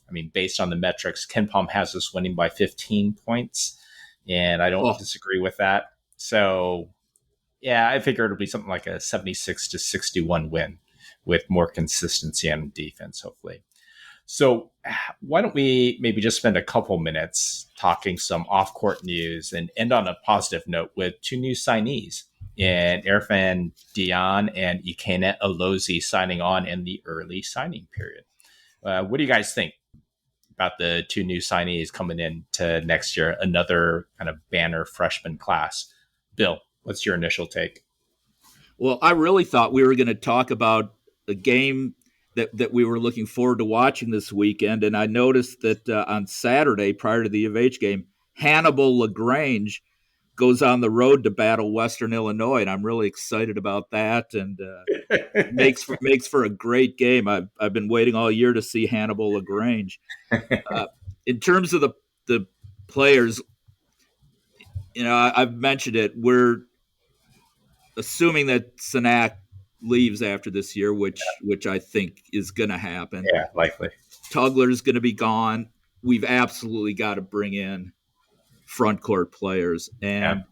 I mean, based on the metrics, KenPom has us winning by 15 points, and I don't disagree with that. So, yeah, I figure it'll be something like a 76-61 win with more consistency on defense, hopefully. So why don't we maybe just spend a couple minutes talking some off-court news and end on a positive note with two new signees in Erfan Dion and Ikene Alozi signing on in the early signing period. What do you guys think about the two new signees coming into next year, another kind of banner freshman class? Bill, what's your initial take? Well, I really thought we were going to talk about a game that we were looking forward to watching this weekend, and I noticed that on Saturday, prior to the U of H game, Hannibal LaGrange goes on the road to battle Western Illinois, and I'm really excited about that, and makes for a great game. I've been waiting all year to see Hannibal LaGrange. In terms of the players, I've mentioned it. We're assuming that Sinak leaves after this year, which I think is going to happen. Yeah, likely. Tugler's going to be gone. We've absolutely got to bring in front court players, and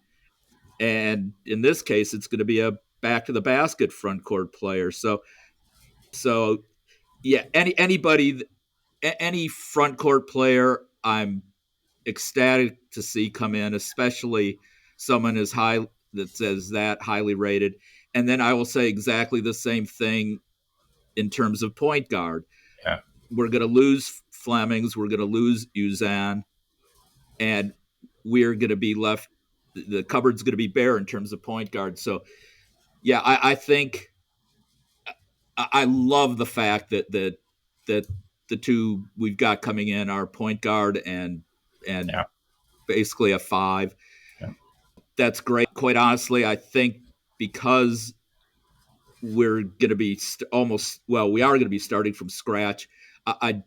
in this case, it's going to be a back to the basket front court player. So yeah, any front court player, I'm ecstatic to see come in, especially someone as high that highly rated. And then I will say exactly the same thing in terms of point guard. Yeah. We're going to lose Flemings. We're going to lose Uzan. And we're going to be left, the cupboard's going to be bare in terms of point guard. So, yeah, I think I love the fact that the two we've got coming in are point guard and basically a five. Yeah. That's great. Quite honestly, I think because we're going to be we are going to be starting from scratch. I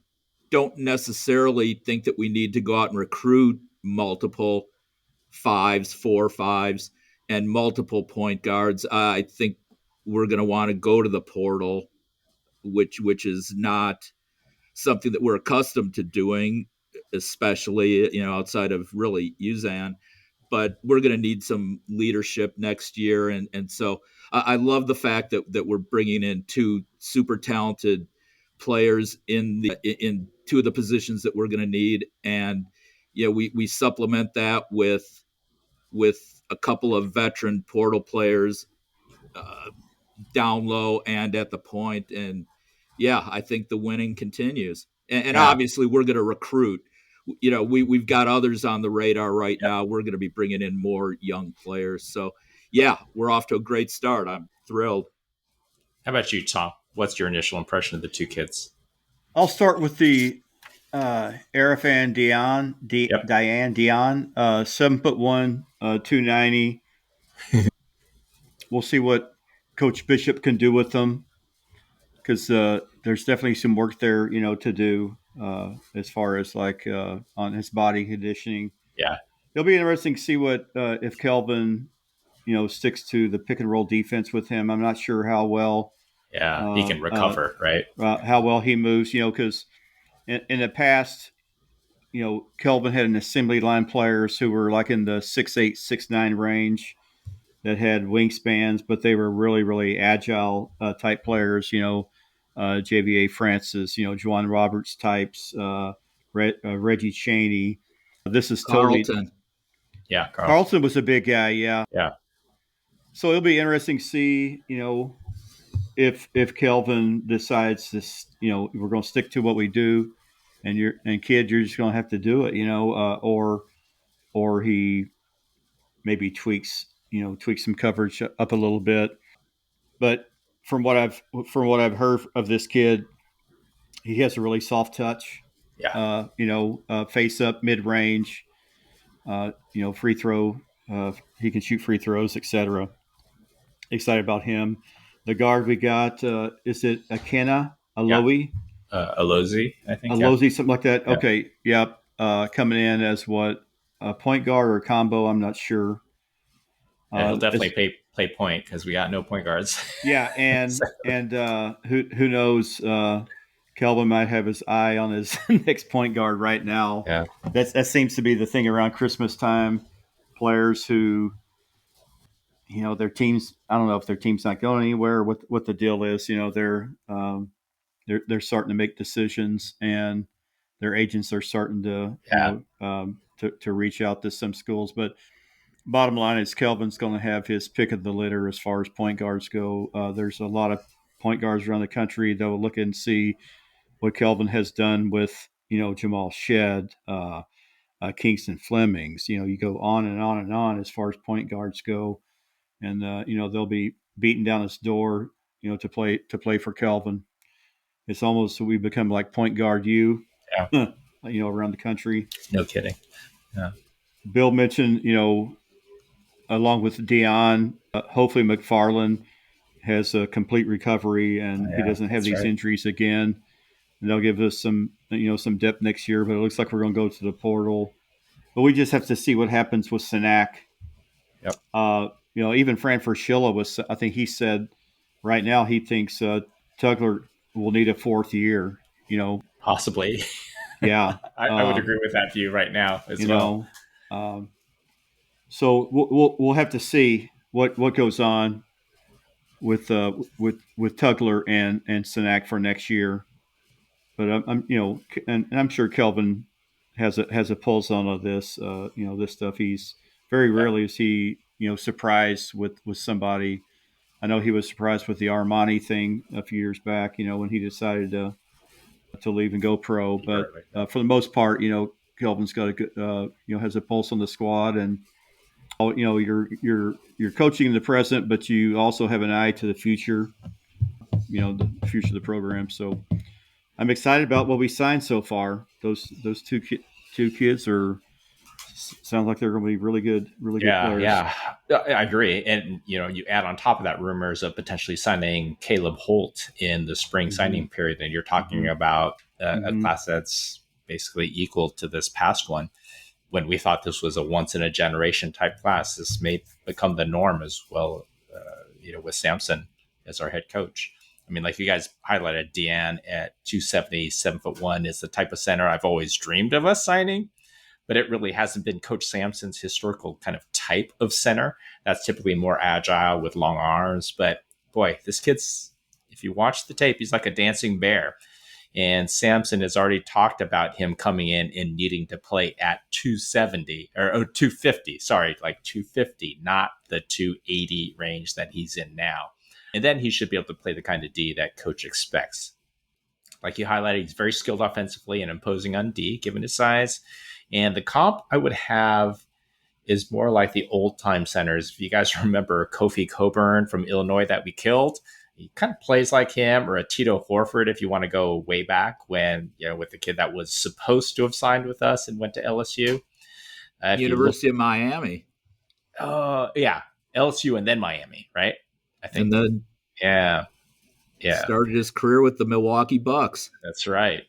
don't necessarily think that we need to go out and recruit multiple four fives, and multiple point guards. I think we're going to want to go to the portal, which is not something that we're accustomed to doing, especially, outside of really Uzan. But we're going to need some leadership next year. And so I love the fact that we're bringing in two super talented players in two of the positions that we're going to need. And, we supplement that with a couple of veteran portal players down low and at the point. And, I think the winning continues. And obviously we're going to recruit. We've got others on the radar right now. We're going to be bringing in more young players. So, we're off to a great start. I'm thrilled. How about you, Tom? What's your initial impression of the two kids? I'll start with the Erfan Dion, 7'1", 290. We'll see what Coach Bishop can do with them, because there's definitely some work there, to do. as far as like on his body conditioning. Yeah. It'll be interesting to see what if Kelvin, sticks to the pick and roll defense with him. I'm not sure how well Yeah. He can recover, right? how well he moves. Because in the past, Kelvin had an assembly line players who were like in the 6'8", 6'9" range that had wingspans, but they were really, really agile type players. JVA Francis, Juwan Roberts types, Reggie Cheney. This is totally Carlton. Yeah. Carlton was a big guy. Yeah. Yeah. So it'll be interesting to see, if Kelvin decides this, we're going to stick to what we do, and kid, you're just going to have to do it, or he maybe tweaks some coverage up a little bit. But from what I've heard of this kid, he has a really soft touch. Yeah. Face up, mid range. Free throw. He can shoot free throws, etc. Excited about him. The guard we got, is it Akena Aloe? Alozi, I think. Alozi, something like that. Yeah. Okay, yep. Coming in as what, a point guard or a combo? I'm not sure. He'll definitely play point because we got no point guards. Yeah, and who knows? Kelvin might have his eye on his next point guard right now. Yeah, that seems to be the thing around Christmas time. Players who, their teams. I don't know if their team's not going anywhere. What the deal is? They're starting to make decisions, and their agents are starting to to reach out to some schools. But bottom line is Kelvin's going to have his pick of the litter as far as point guards go. There's a lot of point guards around the country that will look and see what Kelvin has done with, Jamal Shedd, Kingston Flemings. You go on and on and on as far as point guards go, and they'll be beating down his door, to play for Kelvin. It's almost we become like point guard around the country. No kidding. Yeah. Bill mentioned, along with Dion, hopefully McFarland has a complete recovery and he doesn't have these injuries again. And they'll give us some depth next year, but it looks like we're going to go to the portal. But we just have to see what happens with Sinak. Yep. Even Fran Fraschilla I think he said right now he thinks Tugler will need a fourth year, Possibly. Yeah. I would agree with that view right now as well. So we'll have to see what goes on with Tugler and Sinak for next year. But I'm sure Kelvin has a pulse on all this. This stuff. He's very rarely is he surprised with somebody. I know he was surprised with the Armani thing a few years back. When he decided to leave and go pro. But for the most part, Kelvin's got a good, has a pulse on the squad, and you're coaching in the present, but you also have an eye to the future. The future of the program. So I'm excited about what we signed so far. Those two kids sound like they're going to be really good players. Yeah, I agree. And you add on top of that rumors of potentially signing Caleb Holt in the spring signing period, and you're talking about a class that's basically equal to this past one. When we thought this was a once in a generation type class, this may become the norm as well. With Sampson as our head coach. I mean, like you guys highlighted, Deanne at 270, 7'1" is the type of center I've always dreamed of us signing. But it really hasn't been Coach Sampson's historical kind of type of center. That's typically more agile with long arms. But boy, this kid's, if you watch the tape, he's like a dancing bear. And Sampson has already talked about him coming in and needing to play at 270 or 250, like 250, not the 280 range that he's in now. And then he should be able to play the kind of D that coach expects. Like you highlighted, he's very skilled offensively and imposing on D, given his size. And the comp I would have is more like the old time centers. If you guys remember Kofi Coburn from Illinois that we killed, he kind of plays like him, or a Tito Horford if you want to go way back when, with the kid that was supposed to have signed with us and went to LSU. University of Miami. Yeah. LSU and then Miami, right? I think. And then yeah. started his career with the Milwaukee Bucks. That's right.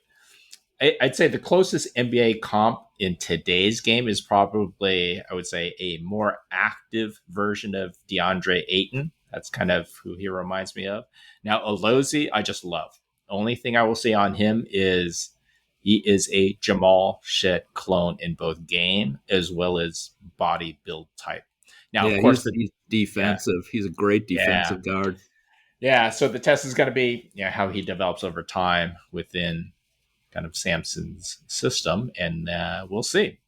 I'd say the closest NBA comp in today's game is probably, I would say, a more active version of DeAndre Ayton. That's kind of who he reminds me of. Now, Alozi, I just love. Only thing I will say on him is he is a Jamal Shit clone in both game as well as body build type. Now, of course, he's defensive. Yeah. He's a great defensive guard. Yeah, so the test is going to be how he develops over time within kind of Sampson's system, and we'll see.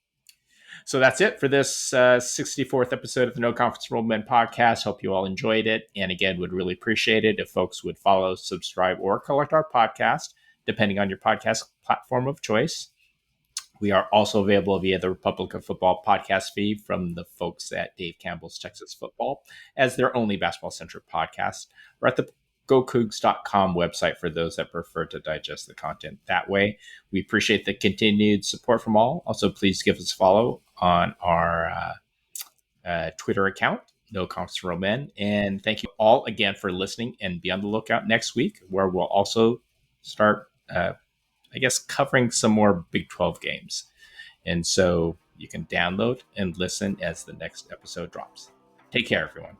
So that's it for this 64th episode of the No Conference for Old Men podcast. Hope you all enjoyed it. And again, would really appreciate it if folks would follow, subscribe, or collect our podcast, depending on your podcast platform of choice. We are also available via the Republic of Football podcast feed from the folks at Dave Campbell's Texas Football as their only basketball-centric podcast. We're at the GoCoogs.com website for those that prefer to digest the content that way. We appreciate the continued support from all. Also, please give us a follow on our Twitter account, No Conference for Old Men. And thank you all again for listening, and be on the lookout next week where we'll also start covering some more Big 12 games. And so you can download and listen as the next episode drops. Take care, everyone.